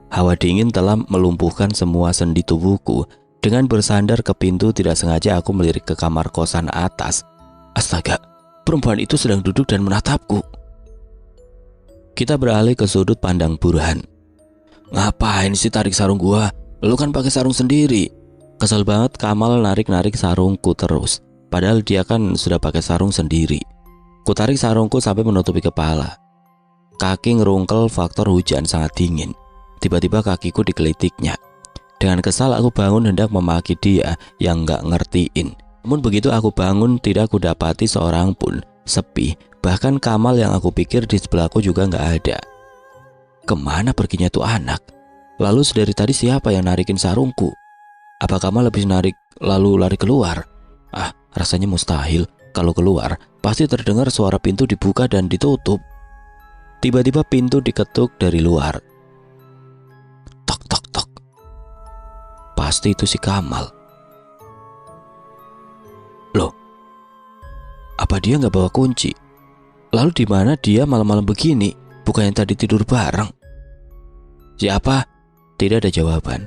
Hawa dingin telah melumpuhkan semua sendi tubuhku. Dengan bersandar ke pintu, tidak sengaja aku melirik ke kamar kosan atas. Astaga, perempuan itu sedang duduk dan menatapku. Kita beralih ke sudut pandang buruhan. Ngapain sih tarik sarung gua? Lu kan pakai sarung sendiri. Kesel banget Kamal narik-narik sarungku terus, padahal dia kan sudah pakai sarung sendiri. Kutarik sarungku sampai menutupi kepala. Kaki ngerungkel, faktor hujan sangat dingin. Tiba-tiba kakiku digelitiknya. Dengan kesal aku bangun hendak memaki dia yang gak ngertiin. Namun begitu aku bangun, tidak kudapati seorang pun. Sepi, bahkan Kamal yang aku pikir di sebelahku juga gak ada. Kemana perginya tuh anak? Lalu sedari tadi siapa yang narikin sarungku? Apa Kamal lebih narik lalu lari keluar? Rasanya mustahil. Kalau keluar, pasti terdengar suara pintu dibuka dan ditutup. Tiba-tiba pintu diketuk dari luar. Tok tok tok. Pasti itu si Kamal. Loh, apa dia nggak bawa kunci? Lalu di mana dia malam-malam begini? Bukannya tadi tidur bareng? Siapa? Tidak ada jawaban.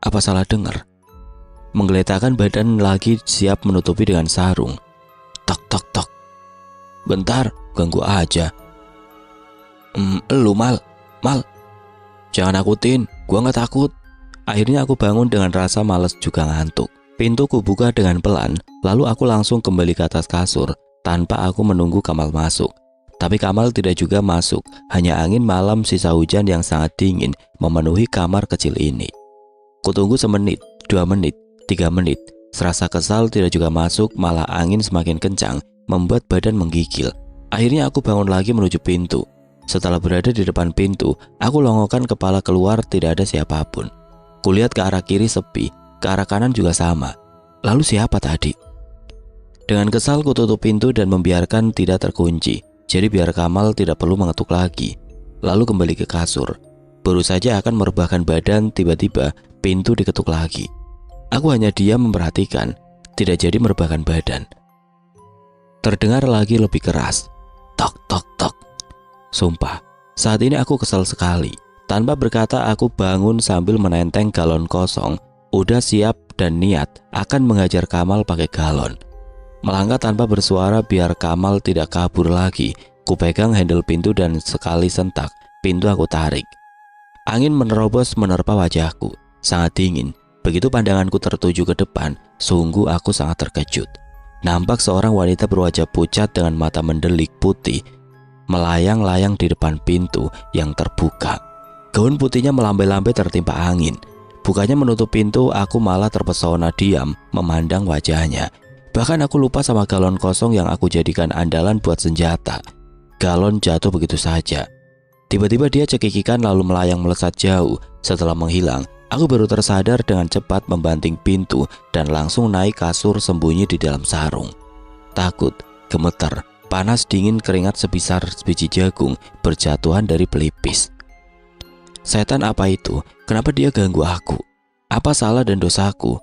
Apa salah dengar? Menggeletakkan badan lagi siap menutupi dengan sarung. Tok tok tok. Bentar, ganggu aja. Lu Mal. Jangan nakutin, gua nggak takut. Akhirnya aku bangun dengan rasa malas juga ngantuk. Pintu kubuka dengan pelan, lalu aku langsung kembali ke atas kasur tanpa aku menunggu Kamal masuk. Tapi Kamal tidak juga masuk, hanya angin malam sisa hujan yang sangat dingin memenuhi kamar kecil ini. Kutunggu semenit, 2 menit, 3 menit. Serasa kesal tidak juga masuk, malah angin semakin kencang membuat badan menggigil. Akhirnya aku bangun lagi menuju pintu. Setelah berada di depan pintu, aku longokkan kepala keluar, tidak ada siapapun. Kulihat ke arah kiri sepi, ke arah kanan juga sama. Lalu siapa tadi? Dengan kesal kututup pintu dan membiarkan tidak terkunci. Jadi biar Kamal tidak perlu mengetuk lagi. Lalu kembali ke kasur. Baru saja akan merebahkan badan, tiba-tiba pintu diketuk lagi. Aku hanya diam memperhatikan, tidak jadi merebahkan badan. Terdengar lagi lebih keras. Tok tok tok. Sumpah, saat ini aku kesal sekali. Tanpa berkata aku bangun sambil menenteng galon kosong. Udah siap dan niat akan menghajar Kamal pakai galon. Melangkah tanpa bersuara biar Kamal tidak kabur lagi. Kupegang handle pintu dan sekali sentak, pintu aku tarik. Angin menerobos menerpa wajahku, sangat dingin. Begitu pandanganku tertuju ke depan, sungguh aku sangat terkejut. Nampak seorang wanita berwajah pucat dengan mata mendelik putih melayang-layang di depan pintu yang terbuka. Gaun putihnya melambai-lambai tertimpa angin. Bukannya menutup pintu, aku malah terpesona diam memandang wajahnya. Bahkan aku lupa sama galon kosong yang aku jadikan andalan buat senjata. Galon jatuh begitu saja. Tiba-tiba dia cekikikan lalu melayang melesat jauh. Setelah menghilang, aku baru tersadar dengan cepat membanting pintu dan langsung naik kasur sembunyi di dalam sarung. Takut, gemeter, panas dingin keringat sebesar biji jagung berjatuhan dari pelipis. Setan apa itu? Kenapa dia ganggu aku? Apa salah dan dosaku?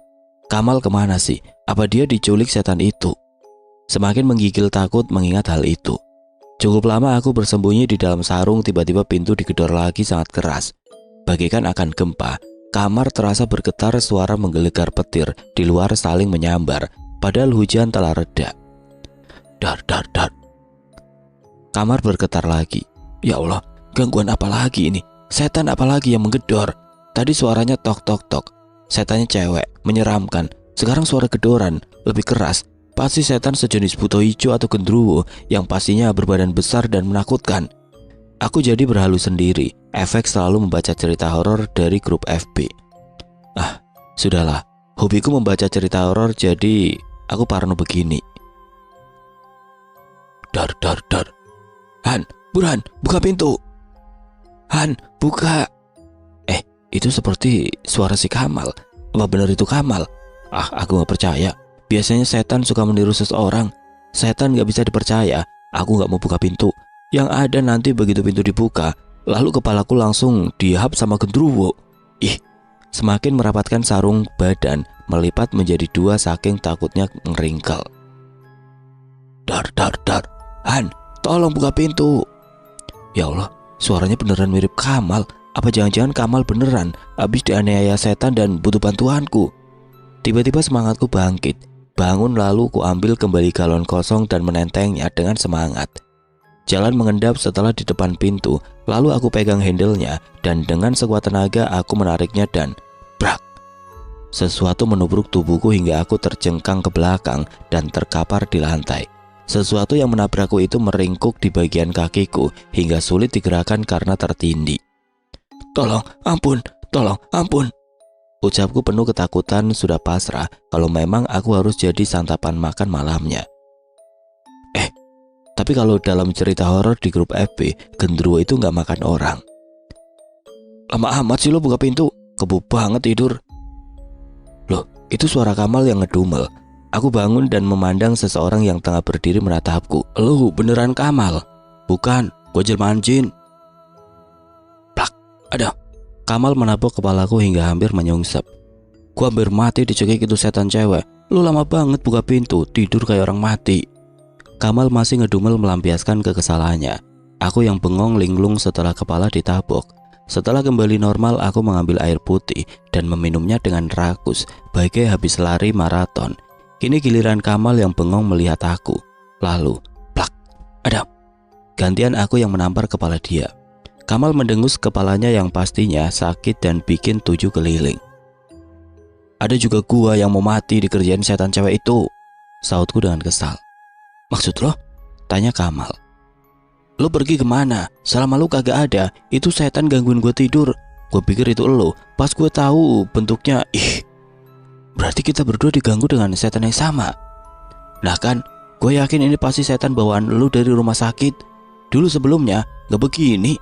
Kamal kemana sih? Apa dia diculik setan itu? Semakin menggigil takut mengingat hal itu. Cukup lama aku bersembunyi di dalam sarung, tiba-tiba pintu digedor lagi sangat keras. Bagaikan akan gempa, kamar terasa bergetar, suara menggelegar petir di luar saling menyambar, padahal hujan telah reda. Dar dar dar. Kamar bergetar lagi. Ya Allah, gangguan apa lagi ini? Setan apa lagi yang menggedor? Tadi suaranya tok tok tok. Setannya cewek, menyeramkan. Sekarang suara gedoran, lebih keras. Pasti setan sejenis buto hijau atau gendruwo yang pastinya berbadan besar dan menakutkan. Aku jadi berhalu sendiri. Efek selalu membaca cerita horor dari grup FB. Sudahlah. Hobiku membaca cerita horor, jadi aku parno begini. Dar dar dar. Han, Burhan, buka pintu. Han, buka. Itu seperti suara si Kamal. Apa benar itu Kamal? Aku gak percaya. Biasanya setan suka meniru seseorang. Setan gak bisa dipercaya. Aku gak mau buka pintu. Yang ada nanti begitu pintu dibuka, lalu kepalaku langsung dihap sama gendruwo. Semakin merapatkan sarung badan, melipat menjadi dua saking takutnya ngeringkel. Dar dar dar. Han, tolong buka pintu. Ya Allah, suaranya beneran mirip Kamal. Apa jangan-jangan Kamal beneran habis dianiaya setan dan butuh bantuanku? Tiba-tiba semangatku bangkit. Bangun lalu ku ambil kembali galon kosong dan menentengnya dengan semangat. Jalan mengendap setelah di depan pintu, lalu aku pegang handle-nya dan dengan sekuat tenaga aku menariknya dan brak. Sesuatu menubruk tubuhku hingga aku terjengkang ke belakang dan terkapar di lantai. Sesuatu yang menabrakku itu meringkuk di bagian kakiku hingga sulit digerakkan karena tertindih. Tolong, ampun, tolong, ampun. Ucapku penuh ketakutan, sudah pasrah kalau memang aku harus jadi santapan makan malamnya. Tapi kalau dalam cerita horor di grup FB, gendruwo itu nggak makan orang. Lama amat sih lo buka pintu, kebo banget tidur. Loh, itu suara Kamal yang ngedumel. Aku bangun dan memandang seseorang yang tengah berdiri menatapku. Lo beneran Kamal? Bukan, gue jelmaan jin. Plak, ada. Kamal menapuk kepalaku hingga hampir menyungsep. Gue hampir mati dicekik itu setan cewek. Lo lama banget buka pintu, tidur kayak orang mati. Kamal masih ngedumel melampiaskan kekesalannya. Aku yang bengong linglung setelah kepala ditabok. Setelah kembali normal, aku mengambil air putih dan meminumnya dengan rakus, bagai habis lari maraton. Kini giliran Kamal yang bengong melihat aku. Lalu, plak, ada. Gantian aku yang menampar kepala dia. Kamal mendengus kepalanya yang pastinya sakit dan bikin 7 keliling. Ada juga gua yang mau mati dikerjain setan cewek itu, sautku dengan kesal. Maksud lo? Tanya Kamal. Lo pergi kemana? Selama lo kagak ada, itu setan gangguin gue tidur. Gue pikir itu lo, pas gue tahu bentuknya, berarti kita berdua diganggu dengan setan yang sama. Nah kan, gue yakin ini pasti setan bawaan lo dari rumah sakit. Dulu sebelumnya gak begini.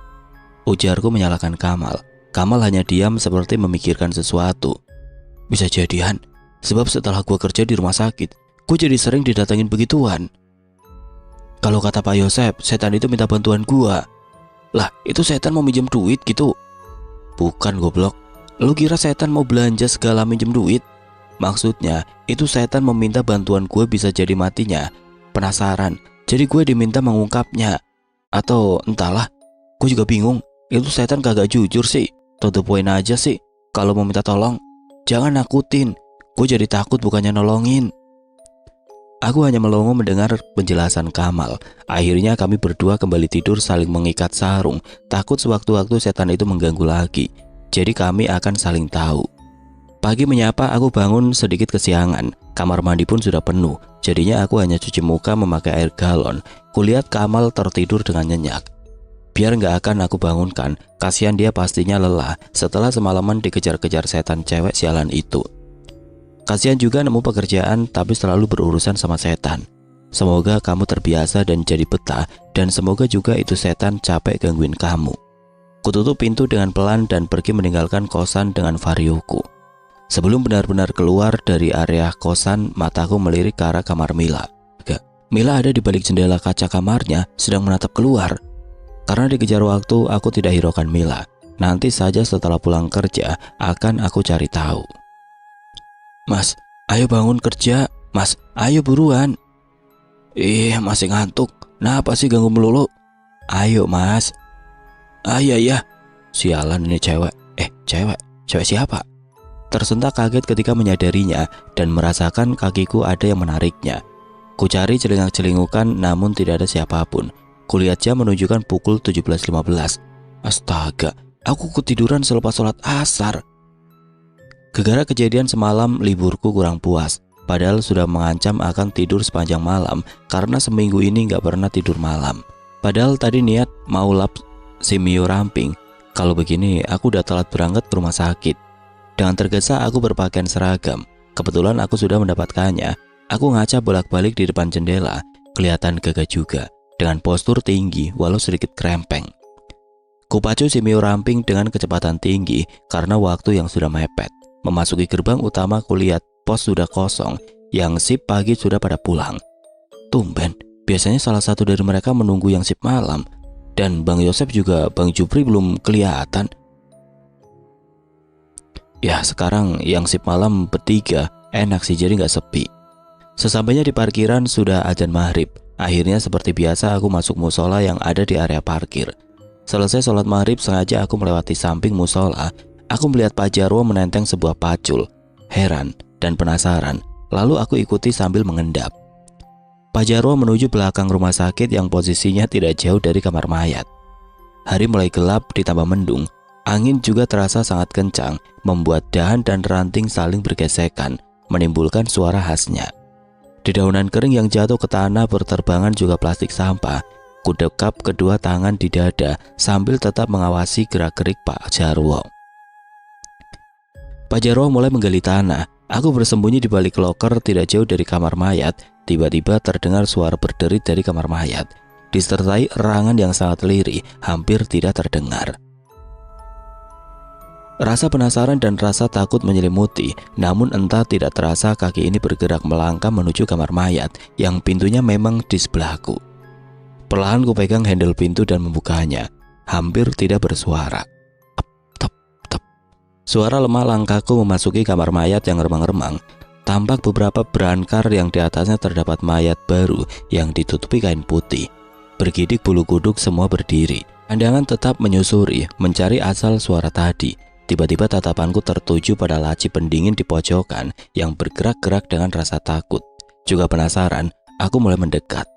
Ujarku menyalahkan Kamal. Kamal hanya diam seperti memikirkan sesuatu. Bisa jadian, sebab setelah gue kerja di rumah sakit, gue jadi sering didatangin begituan. Kalau kata Pak Yosep, setan itu minta bantuan gua. Lah, itu setan mau minjem duit gitu? Bukan goblok. Lu kira setan mau belanja segala minjem duit? Maksudnya, itu setan meminta bantuan gue bisa jadi matinya. Penasaran, jadi gue diminta mengungkapnya. Atau entahlah, gue juga bingung. Itu setan kagak jujur sih. To the point aja sih. Kalau mau minta tolong, jangan nakutin. Gue jadi takut bukannya nolongin. Aku hanya melongo mendengar penjelasan Kamal. Akhirnya kami berdua kembali tidur saling mengikat sarung, takut sewaktu-waktu setan itu mengganggu lagi. Jadi kami akan saling tahu. Pagi menyapa, aku bangun sedikit kesiangan. Kamar mandi pun sudah penuh. Jadinya aku hanya cuci muka memakai air galon. Kulihat Kamal tertidur dengan nyenyak. Biar gak akan aku bangunkan, kasihan dia pastinya lelah setelah semalaman dikejar-kejar setan cewek sialan itu. Kasihan juga nemu pekerjaan tapi selalu berurusan sama setan. Semoga kamu terbiasa dan jadi betah, dan semoga juga itu setan capek gangguin kamu. Kututup pintu dengan pelan dan pergi meninggalkan kosan dengan varioku. Sebelum benar-benar keluar dari area kosan, mataku melirik ke arah kamar Mila. Mila ada di balik jendela kaca kamarnya, sedang menatap keluar. Karena dikejar waktu, aku tidak hiraukan Mila. Nanti saja setelah pulang kerja, akan aku cari tahu. Mas, ayo bangun kerja. Mas, ayo buruan. Masih ngantuk. Kenapa sih ganggu melulu? Ayo mas. Ya. Sialan ini cewek. Cewek? Cewek siapa? Tersentak kaget ketika menyadarinya dan merasakan kakiku ada yang menariknya. Ku cari celingak-celingukan namun tidak ada siapapun. Kulihat jam menunjukkan pukul 17.15. Astaga, aku ketiduran selepas sholat asar. Gegara kejadian semalam, liburku kurang puas. Padahal sudah mengancam akan tidur sepanjang malam karena seminggu ini gak pernah tidur malam. Padahal tadi niat mau lap si Mio ramping. Kalau begini aku udah telat berangkat ke rumah sakit. Dengan tergesa aku berpakaian seragam. Kebetulan aku sudah mendapatkannya. Aku ngaca bolak-balik di depan jendela, kelihatan gagah juga, dengan postur tinggi walau sedikit krempeng. Kupacu si Mio ramping dengan kecepatan tinggi karena waktu yang sudah mepet. Memasuki gerbang utama kulihat pos sudah kosong, yang sip pagi sudah pada pulang. Tumben, biasanya salah satu dari mereka menunggu yang sip malam. Dan Bang Yosep juga Bang Jupri belum kelihatan. Ya sekarang yang sip malam bertiga, enak sih jadi gak sepi. Sesampainya di parkiran sudah adzan maghrib. Akhirnya seperti biasa aku masuk musola yang ada di area parkir. Selesai sholat maghrib sengaja aku melewati samping musola. Aku melihat Pak Jarwo menenteng sebuah pacul. Heran dan penasaran, lalu aku ikuti sambil mengendap. Pak Jarwo menuju belakang rumah sakit yang posisinya tidak jauh dari kamar mayat. Hari mulai gelap ditambah mendung. Angin juga terasa sangat kencang, membuat dahan dan ranting saling bergesekan, menimbulkan suara khasnya. Dedaunan kering yang jatuh ke tanah berterbangan juga plastik sampah. Kudekap kedua tangan di dada sambil tetap mengawasi gerak-gerik Pak Jarwo. Pak Jarwo mulai menggali tanah. Aku bersembunyi di balik loker tidak jauh dari kamar mayat. Tiba-tiba terdengar suara berderit dari kamar mayat, disertai erangan yang sangat lirih, hampir tidak terdengar. Rasa penasaran dan rasa takut menyelimuti, namun entah tidak terasa kaki ini bergerak melangkah menuju kamar mayat yang pintunya memang di sebelahku. Perlahan ku pegang handle pintu dan membukanya, hampir tidak bersuara. Tep, tep, tep. Suara lemah langkahku memasuki kamar mayat yang remang-remang. Tampak beberapa berangkar yang di atasnya terdapat mayat baru yang ditutupi kain putih. Bergidik bulu kuduk semua berdiri. Pandangan tetap menyusuri, mencari asal suara tadi. Tiba-tiba tatapanku tertuju pada laci pendingin di pojokan yang bergerak-gerak dengan rasa takut. Juga penasaran, aku mulai mendekat.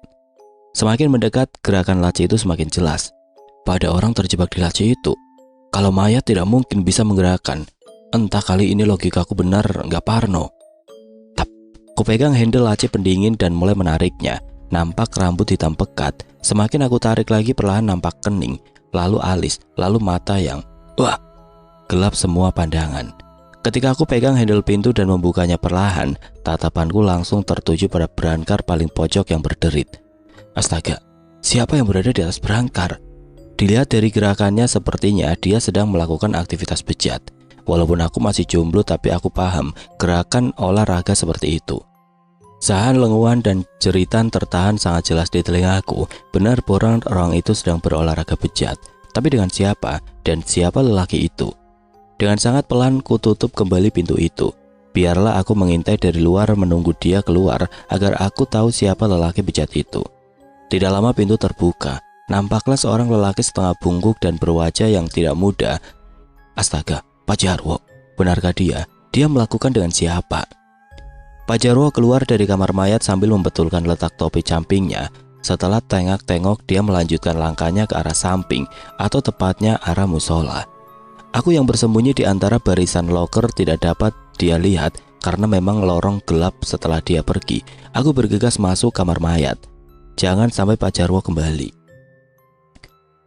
Semakin mendekat, gerakan laci itu semakin jelas. Pada orang terjebak di laci itu. Kalau mayat tidak mungkin bisa menggerakkan. Entah kali ini logikaku benar, nggak parno. Tap, kupegang handle laci pendingin dan mulai menariknya. Nampak rambut hitam pekat. Semakin aku tarik lagi perlahan nampak kening, lalu alis, lalu mata yang wah. Gelap semua pandangan. Ketika aku pegang handle pintu dan membukanya perlahan, tatapanku langsung tertuju pada berangkar paling pojok yang berderit. Astaga, siapa yang berada di atas berangkar? Dilihat dari gerakannya sepertinya dia sedang melakukan aktivitas bejat. Walaupun aku masih jomblo tapi aku paham gerakan olahraga seperti itu. Sahan lenguan dan jeritan tertahan sangat jelas di telingaku. Benar orang itu sedang berolahraga bejat. Tapi dengan siapa dan siapa lelaki itu? Dengan sangat pelan ku tutup kembali pintu itu. Biarlah aku mengintai dari luar menunggu dia keluar agar aku tahu siapa lelaki bejat itu. Tidak lama pintu terbuka. Nampaklah seorang lelaki setengah bungkuk dan berwajah yang tidak muda. Astaga, Pak Jarwo, benarkah dia? Dia melakukan dengan siapa? Pak Jarwo keluar dari kamar mayat sambil membetulkan letak topi campingnya. Setelah tengok-tengok, dia melanjutkan langkahnya ke arah samping, atau tepatnya arah musola. Aku yang bersembunyi di antara barisan loker tidak dapat dia lihat karena memang lorong gelap. Setelah dia pergi, aku bergegas masuk kamar mayat. Jangan sampai Pak Jarwo kembali.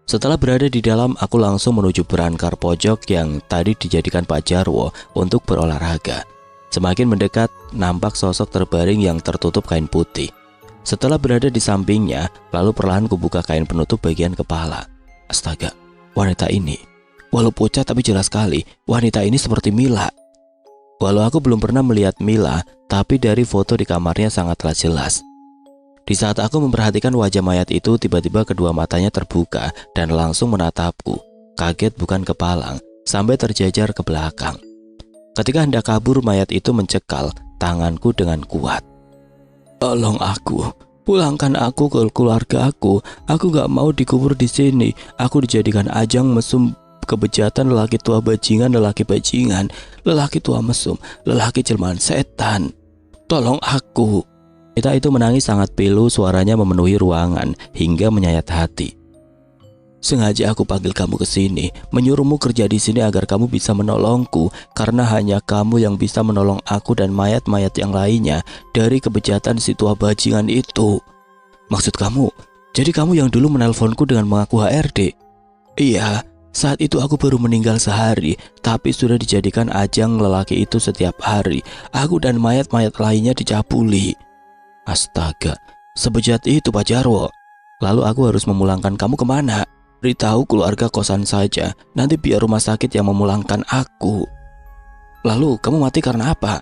Setelah berada di dalam, aku langsung menuju berangkar pojok yang tadi dijadikan Pak Jarwo untuk berolahraga. Semakin mendekat, nampak sosok terbaring yang tertutup kain putih. Setelah berada di sampingnya, lalu perlahan kubuka kain penutup bagian kepala. Astaga, wanita ini, walau pucat tapi jelas sekali, wanita ini seperti Mila. Walau aku belum pernah melihat Mila, tapi dari foto di kamarnya sangatlah jelas. Di saat aku memperhatikan wajah mayat itu, tiba-tiba kedua matanya terbuka dan langsung menatapku. Kaget bukan kepalang, sampai terjajar ke belakang. Ketika hendak kabur, mayat itu mencekal tanganku dengan kuat. Tolong aku, pulangkan aku ke keluarga aku. Aku gak mau dikubur di sini. Aku dijadikan ajang mesum kebejatan lelaki tua bajingan, lelaki bajingan, lelaki tua mesum, lelaki jelmaan setan. Tolong aku. Kita itu menangis sangat pilu, suaranya memenuhi ruangan hingga menyayat hati. Sengaja aku panggil kamu ke sini, menyuruhmu kerja di sini agar kamu bisa menolongku, karena hanya kamu yang bisa menolong aku dan mayat-mayat yang lainnya dari kebejatan si tua bajingan itu. Maksud kamu, jadi kamu yang dulu menelponku dengan mengaku HRD? Iya, saat itu aku baru meninggal sehari, tapi sudah dijadikan ajang lelaki itu setiap hari. Aku dan mayat-mayat lainnya dicabuli. Astaga, sebejat itu Pak Jarwo. Lalu aku harus memulangkan kamu kemana? Beritahu keluarga kosan saja, nanti biar rumah sakit yang memulangkan aku. Lalu kamu mati karena apa?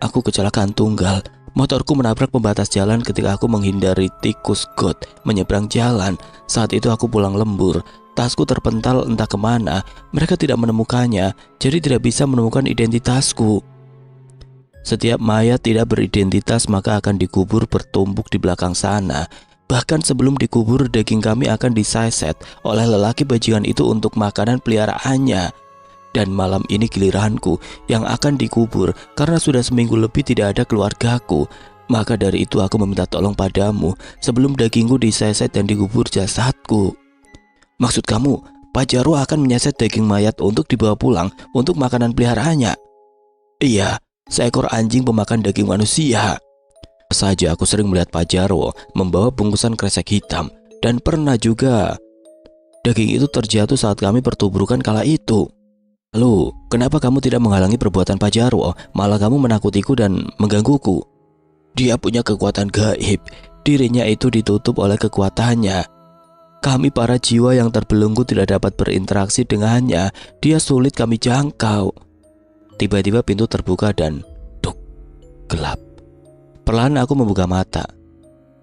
Aku kecelakaan tunggal. Motorku menabrak pembatas jalan ketika aku menghindari tikus got menyeberang jalan. Saat itu aku pulang lembur. Tasku terpental entah kemana. Mereka tidak menemukannya, jadi tidak bisa menemukan identitasku. Setiap mayat tidak beridentitas maka akan dikubur bertumbuk di belakang sana. Bahkan sebelum dikubur, daging kami akan diseset oleh lelaki bajingan itu untuk makanan peliharaannya. Dan malam ini giliranku yang akan dikubur karena sudah seminggu lebih tidak ada keluargaku. Maka dari itu aku meminta tolong padamu sebelum dagingku diseset dan dikubur jasadku. Maksud kamu, Pak Jarwo akan menyeset daging mayat untuk dibawa pulang untuk makanan peliharaannya? Iya, seekor anjing pemakan daging manusia. Saja aku sering melihat Pak Jarwo membawa bungkusan kresek hitam, dan pernah juga daging itu terjatuh saat kami bertubrukan kala itu. Lalu, kenapa kamu tidak menghalangi perbuatan Pak Jarwo, malah kamu menakutiku dan menggangguku? Dia punya kekuatan gaib, dirinya itu ditutup oleh kekuatannya. Kami para jiwa yang terbelenggu tidak dapat berinteraksi dengannya, dia sulit kami jangkau. Tiba-tiba pintu terbuka dan duk, gelap. Perlahan aku membuka mata.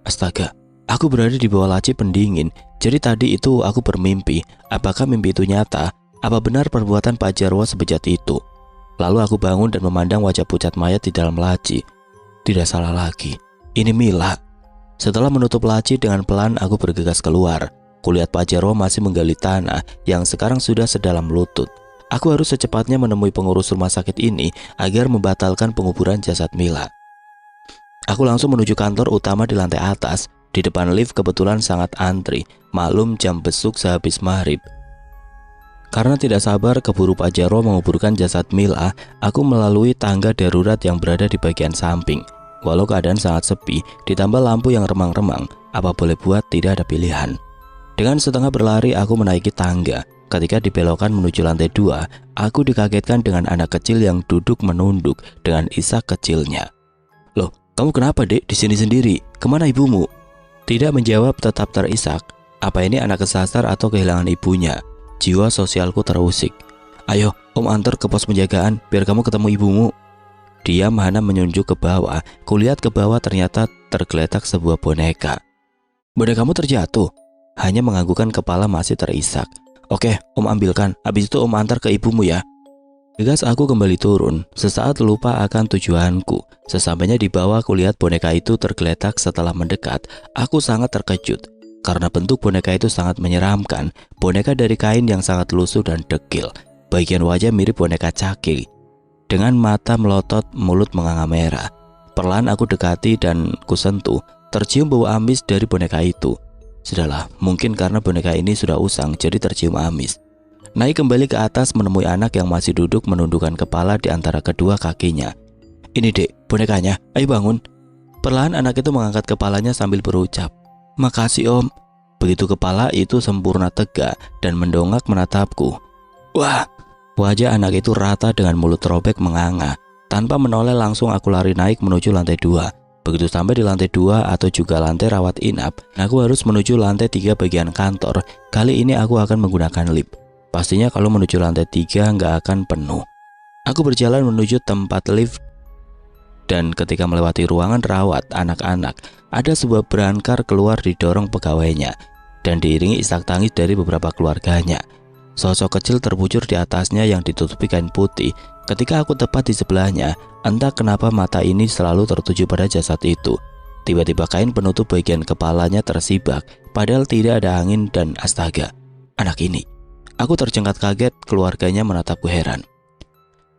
Astaga, aku berada di bawah laci pendingin. Jadi tadi itu aku bermimpi. Apakah mimpi itu nyata? Apa benar perbuatan Pak Jarwo sebejat itu? Lalu aku bangun dan memandang wajah pucat mayat di dalam laci. Tidak salah lagi, ini Mila. Setelah menutup laci dengan pelan, aku bergegas keluar. Kulihat Pak Jarwo masih menggali tanah yang sekarang sudah sedalam lutut. Aku harus secepatnya menemui pengurus rumah sakit ini agar membatalkan penguburan jasad Mila. Aku langsung menuju kantor utama di lantai atas. Di depan lift kebetulan sangat antri, maklum jam besuk sehabis maghrib. Karena tidak sabar keburu Pak Jarwo menguburkan jasad Mila, aku melalui tangga darurat yang berada di bagian samping. Walau keadaan sangat sepi, ditambah lampu yang remang-remang, apa boleh buat tidak ada pilihan. Dengan setengah berlari aku menaiki tangga. Ketika dibelokkan menuju lantai 2, aku dikagetkan dengan anak kecil yang duduk menunduk dengan isak kecilnya. Loh, kamu kenapa dek di sini sendiri? Kemana ibumu? Tidak menjawab, tetap terisak. Apa ini anak kesasar atau kehilangan ibunya? Jiwa sosialku terusik. Ayo, om antar ke pos penjagaan biar kamu ketemu ibumu. Dia Hana menunjuk ke bawah. Kulihat ke bawah ternyata tergeletak sebuah boneka. Bonekamu terjatuh? Hanya menganggukkan kepala masih terisak. Oke, om ambilkan. Habis itu om antar ke ibumu ya. Tegas aku kembali turun, sesaat lupa akan tujuanku. Sesampainya di bawah kulihat boneka itu tergeletak. Setelah mendekat, aku sangat terkejut karena bentuk boneka itu sangat menyeramkan. Boneka dari kain yang sangat lusuh dan dekil. Bagian wajah mirip boneka caki, dengan mata melotot, mulut menganga merah. Perlahan aku dekati dan kusentuh, tercium bau amis dari boneka itu. Sudahlah, mungkin karena boneka ini sudah usang jadi tercium amis. Naik kembali ke atas menemui anak yang masih duduk menundukkan kepala di antara kedua kakinya. Ini dek, bonekanya, ayo bangun. Perlahan anak itu mengangkat kepalanya sambil berucap, makasih om. Begitu kepala itu sempurna tegak dan mendongak menatapku. Wah, wajah anak itu rata dengan mulut robek menganga. Tanpa menoleh langsung aku lari naik menuju lantai 2. Begitu sampai di lantai 2 atau juga lantai rawat inap, aku harus menuju lantai 3 bagian kantor. Kali ini aku akan menggunakan lift. Pastinya kalau menuju lantai 3 nggak akan penuh. Aku berjalan menuju tempat lift dan ketika melewati ruangan rawat anak-anak, ada sebuah berangkar keluar didorong pegawainya dan diiringi isak tangis dari beberapa keluarganya. Sosok kecil terbujur di atasnya yang ditutupi kain putih. Ketika aku tepat di sebelahnya, entah kenapa mata ini selalu tertuju pada jasad itu. Tiba-tiba kain penutup bagian kepalanya tersibak, padahal tidak ada angin dan astaga, anak ini. Aku tercengat kaget, keluarganya menatapku heran.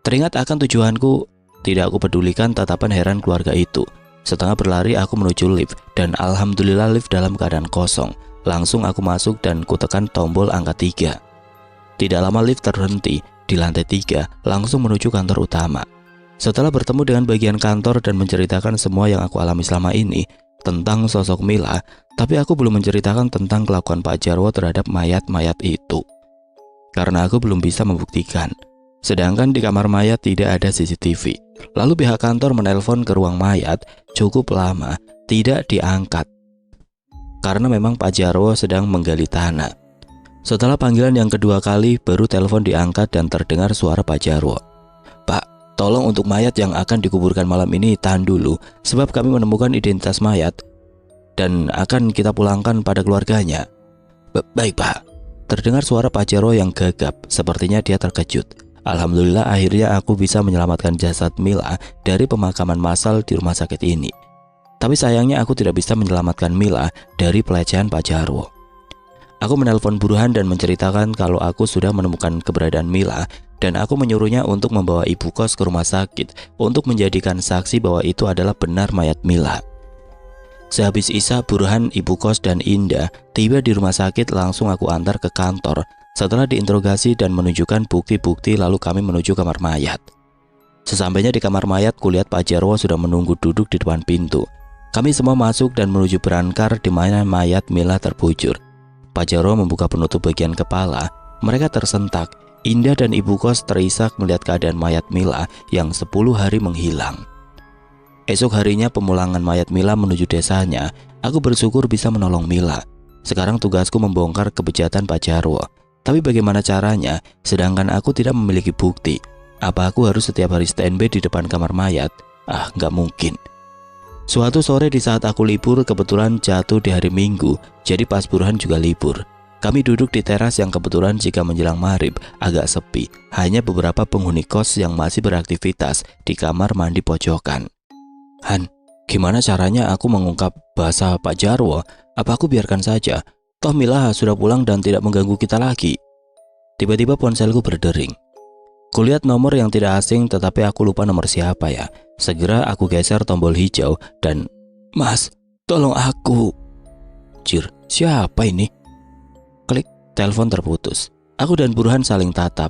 Teringat akan tujuanku, tidak aku pedulikan tatapan heran keluarga itu. Setengah berlari aku menuju lift dan alhamdulillah lift dalam keadaan kosong. Langsung aku masuk dan kutekan tombol angka 3. Tidak lama lift terhenti di lantai 3 langsung menuju kantor utama. Setelah bertemu dengan bagian kantor dan menceritakan semua yang aku alami selama ini tentang sosok Mila, tapi aku belum menceritakan tentang kelakuan Pak Jarwo terhadap mayat-mayat itu. Karena aku belum bisa membuktikan. Sedangkan di kamar mayat tidak ada CCTV. Lalu pihak kantor menelpon ke ruang mayat cukup lama, tidak diangkat. Karena memang Pak Jarwo sedang menggali tanah. Setelah panggilan yang kedua kali, baru telepon diangkat dan terdengar suara Pak Jarwo. Pak, tolong untuk mayat yang akan dikuburkan malam ini tahan dulu, sebab kami menemukan identitas mayat dan akan kita pulangkan pada keluarganya. Baik Pak. Terdengar suara Pak Jarwo yang gagap, sepertinya dia terkejut. Alhamdulillah akhirnya aku bisa menyelamatkan jasad Mila dari pemakaman massal di rumah sakit ini. Tapi sayangnya aku tidak bisa menyelamatkan Mila dari pelecehan Pak Jarwo. Aku menelpon Burhan dan menceritakan kalau aku sudah menemukan keberadaan Mila dan aku menyuruhnya untuk membawa ibu kos ke rumah sakit untuk menjadikan saksi bahwa itu adalah benar mayat Mila. Sehabis Isa, Burhan, ibu kos dan Indah tiba di rumah sakit, langsung aku antar ke kantor. Setelah diinterogasi dan menunjukkan bukti-bukti, lalu kami menuju kamar mayat. Sesampainya di kamar mayat, kulihat Pak Jarwo sudah menunggu duduk di depan pintu. Kami semua masuk dan menuju berangkar di mana mayat Mila terbujur. Pak Jarwo membuka penutup bagian kepala. Mereka tersentak. Indah dan ibu kos terisak melihat keadaan mayat Mila yang 10 hari menghilang. Esok harinya pemulangan mayat Mila menuju desanya. Aku bersyukur bisa menolong Mila. Sekarang tugasku membongkar kebejatan Pak Jarwo. Tapi bagaimana caranya? Sedangkan aku tidak memiliki bukti. Apa aku harus setiap hari standby di depan kamar mayat? Nggak mungkin. Suatu sore di saat aku libur, kebetulan jatuh di hari Minggu, jadi pas Burhan juga libur. Kami duduk di teras yang kebetulan jika menjelang maghrib agak sepi. Hanya beberapa penghuni kos yang masih beraktivitas di kamar mandi pojokan. Han, gimana caranya aku mengungkap bahasa Pak Jarwo? Apa aku biarkan saja? Toh Mila sudah pulang dan tidak mengganggu kita lagi. Tiba-tiba ponselku berdering. Kulihat nomor yang tidak asing, tetapi aku lupa nomor siapa ya. Segera aku geser tombol hijau dan, Mas, tolong aku. Jir, siapa ini? Klik, telepon terputus. Aku dan Burhan saling tatap.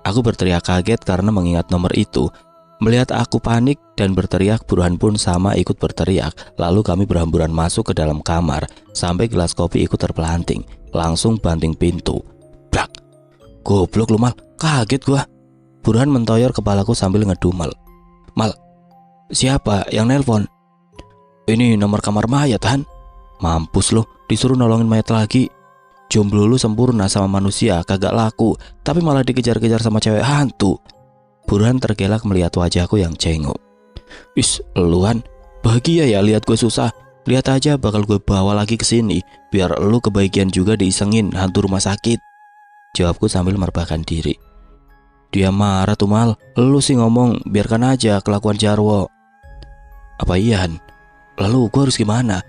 Aku berteriak kaget karena mengingat nomor itu. Melihat aku panik dan berteriak, Burhan pun sama ikut berteriak. Lalu kami berhamburan masuk ke dalam kamar sampai gelas kopi ikut terpelanting. Langsung banting pintu. Brak. Goblok lu Mal, kaget gua. Burhan mentoyor kepalaku sambil ngedumel. Mal, siapa yang nelpon? Ini nomor kamar mayat, Han. Mampus lo, disuruh nolongin mayat lagi. Jomblo lu sempurna sama manusia, kagak laku, tapi malah dikejar-kejar sama cewek hantu. Burhan tergelak melihat wajahku yang cengok. Is, eluan, bahagia ya lihat gue susah. Lihat aja bakal gue bawa lagi ke sini, biar lu kebagian juga diisengin hantu rumah sakit. Jawabku sambil merebahkan diri. Dia marah tuh Mal, lu sih ngomong biarkan aja kelakuan Jarwo. Apa iya Han? Lalu gue harus gimana?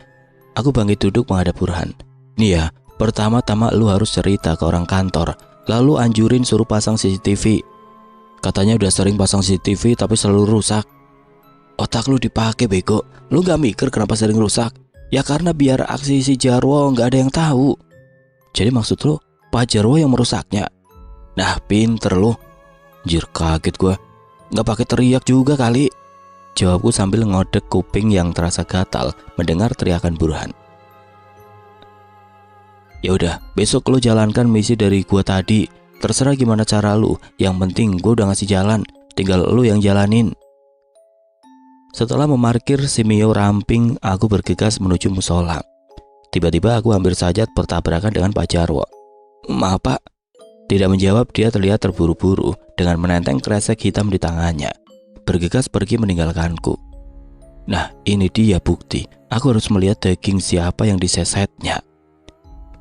Aku bangkit duduk menghadap Burhan. Nih ya, pertama-tama lu harus cerita ke orang kantor, lalu anjurin suruh pasang CCTV. Katanya udah sering pasang CCTV tapi selalu rusak. Otak lu dipakai bego. Lu gak mikir kenapa sering rusak? Ya karena biar aksi si Jarwo gak ada yang tahu. Jadi maksud lu Pak Jarwo yang merusaknya? Nah pinter lu. Jir, kaget gua. Gak pakai teriak juga kali. Jawabku sambil ngodek kuping yang terasa gatal mendengar teriakan Burhan. Ya udah, besok lu jalankan misi dari gua tadi. Terserah gimana cara lu, yang penting gue udah ngasih jalan, tinggal lu yang jalanin. Setelah memarkir si Mio ramping, aku bergegas menuju musola. Tiba-tiba aku hampir saja bertabrakan dengan Pak Jarwo. "Maaf Pak." Tidak menjawab, dia terlihat terburu-buru dengan menenteng kresek hitam di tangannya. Bergegas pergi meninggalkanku. Nah, ini dia bukti. Aku harus melihat daging siapa yang disesetnya.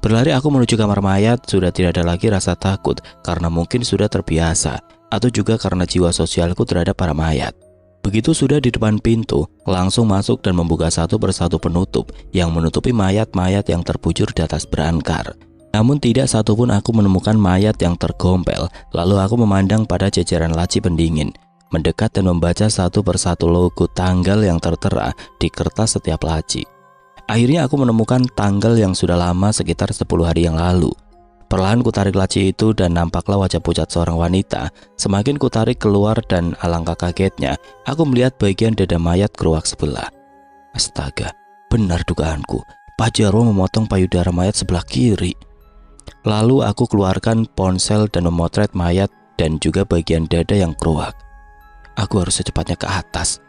Berlari aku menuju kamar mayat, sudah tidak ada lagi rasa takut karena mungkin sudah terbiasa, atau juga karena jiwa sosialku terhadap para mayat. Begitu sudah di depan pintu, langsung masuk dan membuka satu persatu penutup yang menutupi mayat-mayat yang terbujur di atas berangkar. Namun tidak satupun aku menemukan mayat yang tergompel. Lalu aku memandang pada jajaran laci pendingin, mendekat dan membaca satu persatu logo tanggal yang tertera di kertas setiap laci. Akhirnya aku menemukan tanggal yang sudah lama, sekitar 10 hari yang lalu. Perlahan kutarik laci itu dan nampaklah wajah pucat seorang wanita. Semakin kutarik keluar dan alangkah kagetnya, aku melihat bagian dada mayat keruak sebelah. Astaga, benar dugaanku. Pak Jarwo memotong payudara mayat sebelah kiri. Lalu aku keluarkan ponsel dan memotret mayat dan juga bagian dada yang keruak. Aku harus secepatnya ke atas.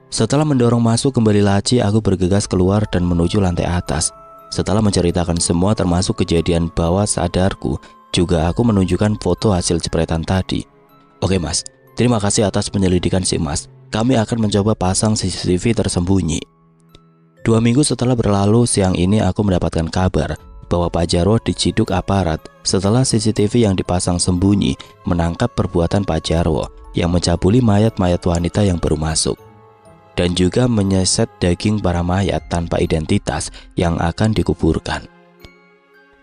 Setelah mendorong masuk kembali laci, aku bergegas keluar dan menuju lantai atas. Setelah menceritakan semua termasuk kejadian bawah sadarku, juga aku menunjukkan foto hasil jepretan tadi. Oke Mas, terima kasih atas penyelidikan si Mas. Kami akan mencoba pasang CCTV tersembunyi. 2 minggu setelah berlalu, siang ini aku mendapatkan kabar bahwa Pak Jarwo diciduk aparat setelah CCTV yang dipasang sembunyi menangkap perbuatan Pak Jarwo yang mencabuli mayat-mayat wanita yang baru masuk, dan juga menyeset daging para mayat tanpa identitas yang akan dikuburkan.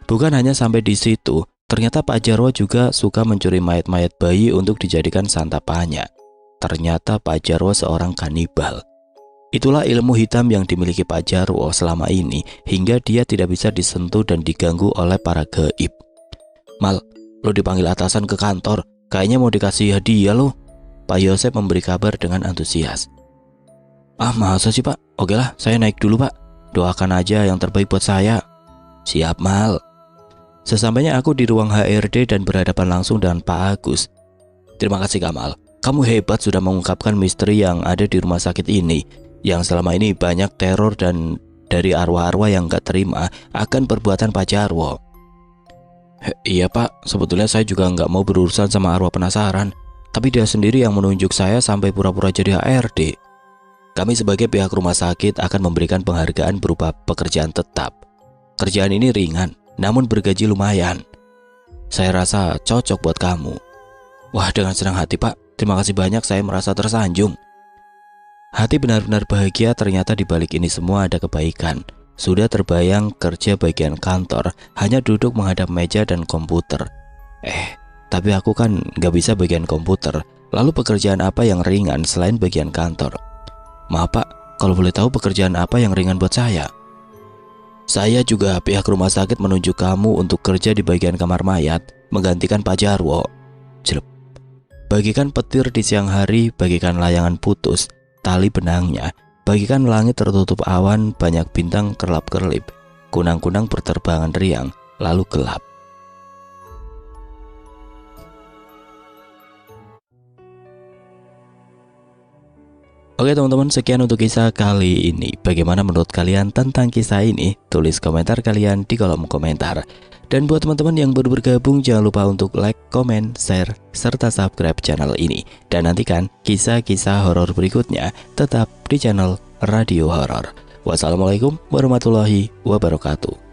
Bukan hanya sampai di situ, ternyata Pak Jarwo juga suka mencuri mayat-mayat bayi untuk dijadikan santapannya. Ternyata Pak Jarwo seorang kanibal. Itulah ilmu hitam yang dimiliki Pak Jarwo selama ini, hingga dia tidak bisa disentuh dan diganggu oleh para gaib. Mal, lo dipanggil atasan ke kantor, kayaknya mau dikasih hadiah lo. Pak Yosep memberi kabar dengan antusias. Ah, masa sih Pak? Oke lah, saya naik dulu Pak. Doakan aja yang terbaik buat saya. Siap Mal. Sesampainya aku di ruang HRD dan berhadapan langsung dengan Pak Agus. Terima kasih Kamal, kamu hebat sudah mengungkapkan misteri yang ada di rumah sakit ini, yang selama ini banyak teror dan dari arwah-arwah yang gak terima akan perbuatan Pak Jarwo. Iya Pak, sebetulnya saya juga gak mau berurusan sama arwah penasaran, tapi dia sendiri yang menunjuk saya sampai pura-pura jadi HRD. Kami sebagai pihak rumah sakit akan memberikan penghargaan berupa pekerjaan tetap. Kerjaan ini ringan, namun bergaji lumayan. Saya rasa cocok buat kamu. Wah, dengan senang hati Pak, terima kasih banyak, saya merasa tersanjung. Hati benar-benar bahagia, ternyata di balik ini semua ada kebaikan. Sudah terbayang kerja bagian kantor, hanya duduk menghadap meja dan komputer. Tapi aku kan gak bisa bagian komputer. Lalu pekerjaan apa yang ringan selain bagian kantor? Maaf Pak, kalau boleh tahu pekerjaan apa yang ringan buat saya? Saya juga pihak rumah sakit menunjuk kamu untuk kerja di bagian kamar mayat, menggantikan Pak Jarwo. Jelep. Bagikan petir di siang hari, bagikan layangan putus tali benangnya, bagikan langit tertutup awan, banyak bintang kerlap-kerlip, kunang-kunang berterbangan riang, lalu gelap. Oke teman-teman, sekian untuk kisah kali ini. Bagaimana menurut kalian tentang kisah ini? Tulis komentar kalian di kolom komentar. Dan buat teman-teman yang baru bergabung, jangan lupa untuk like, komen, share, serta subscribe channel ini. Dan nantikan kisah-kisah horor berikutnya tetap di channel Radio Horor. Wassalamualaikum warahmatullahi wabarakatuh.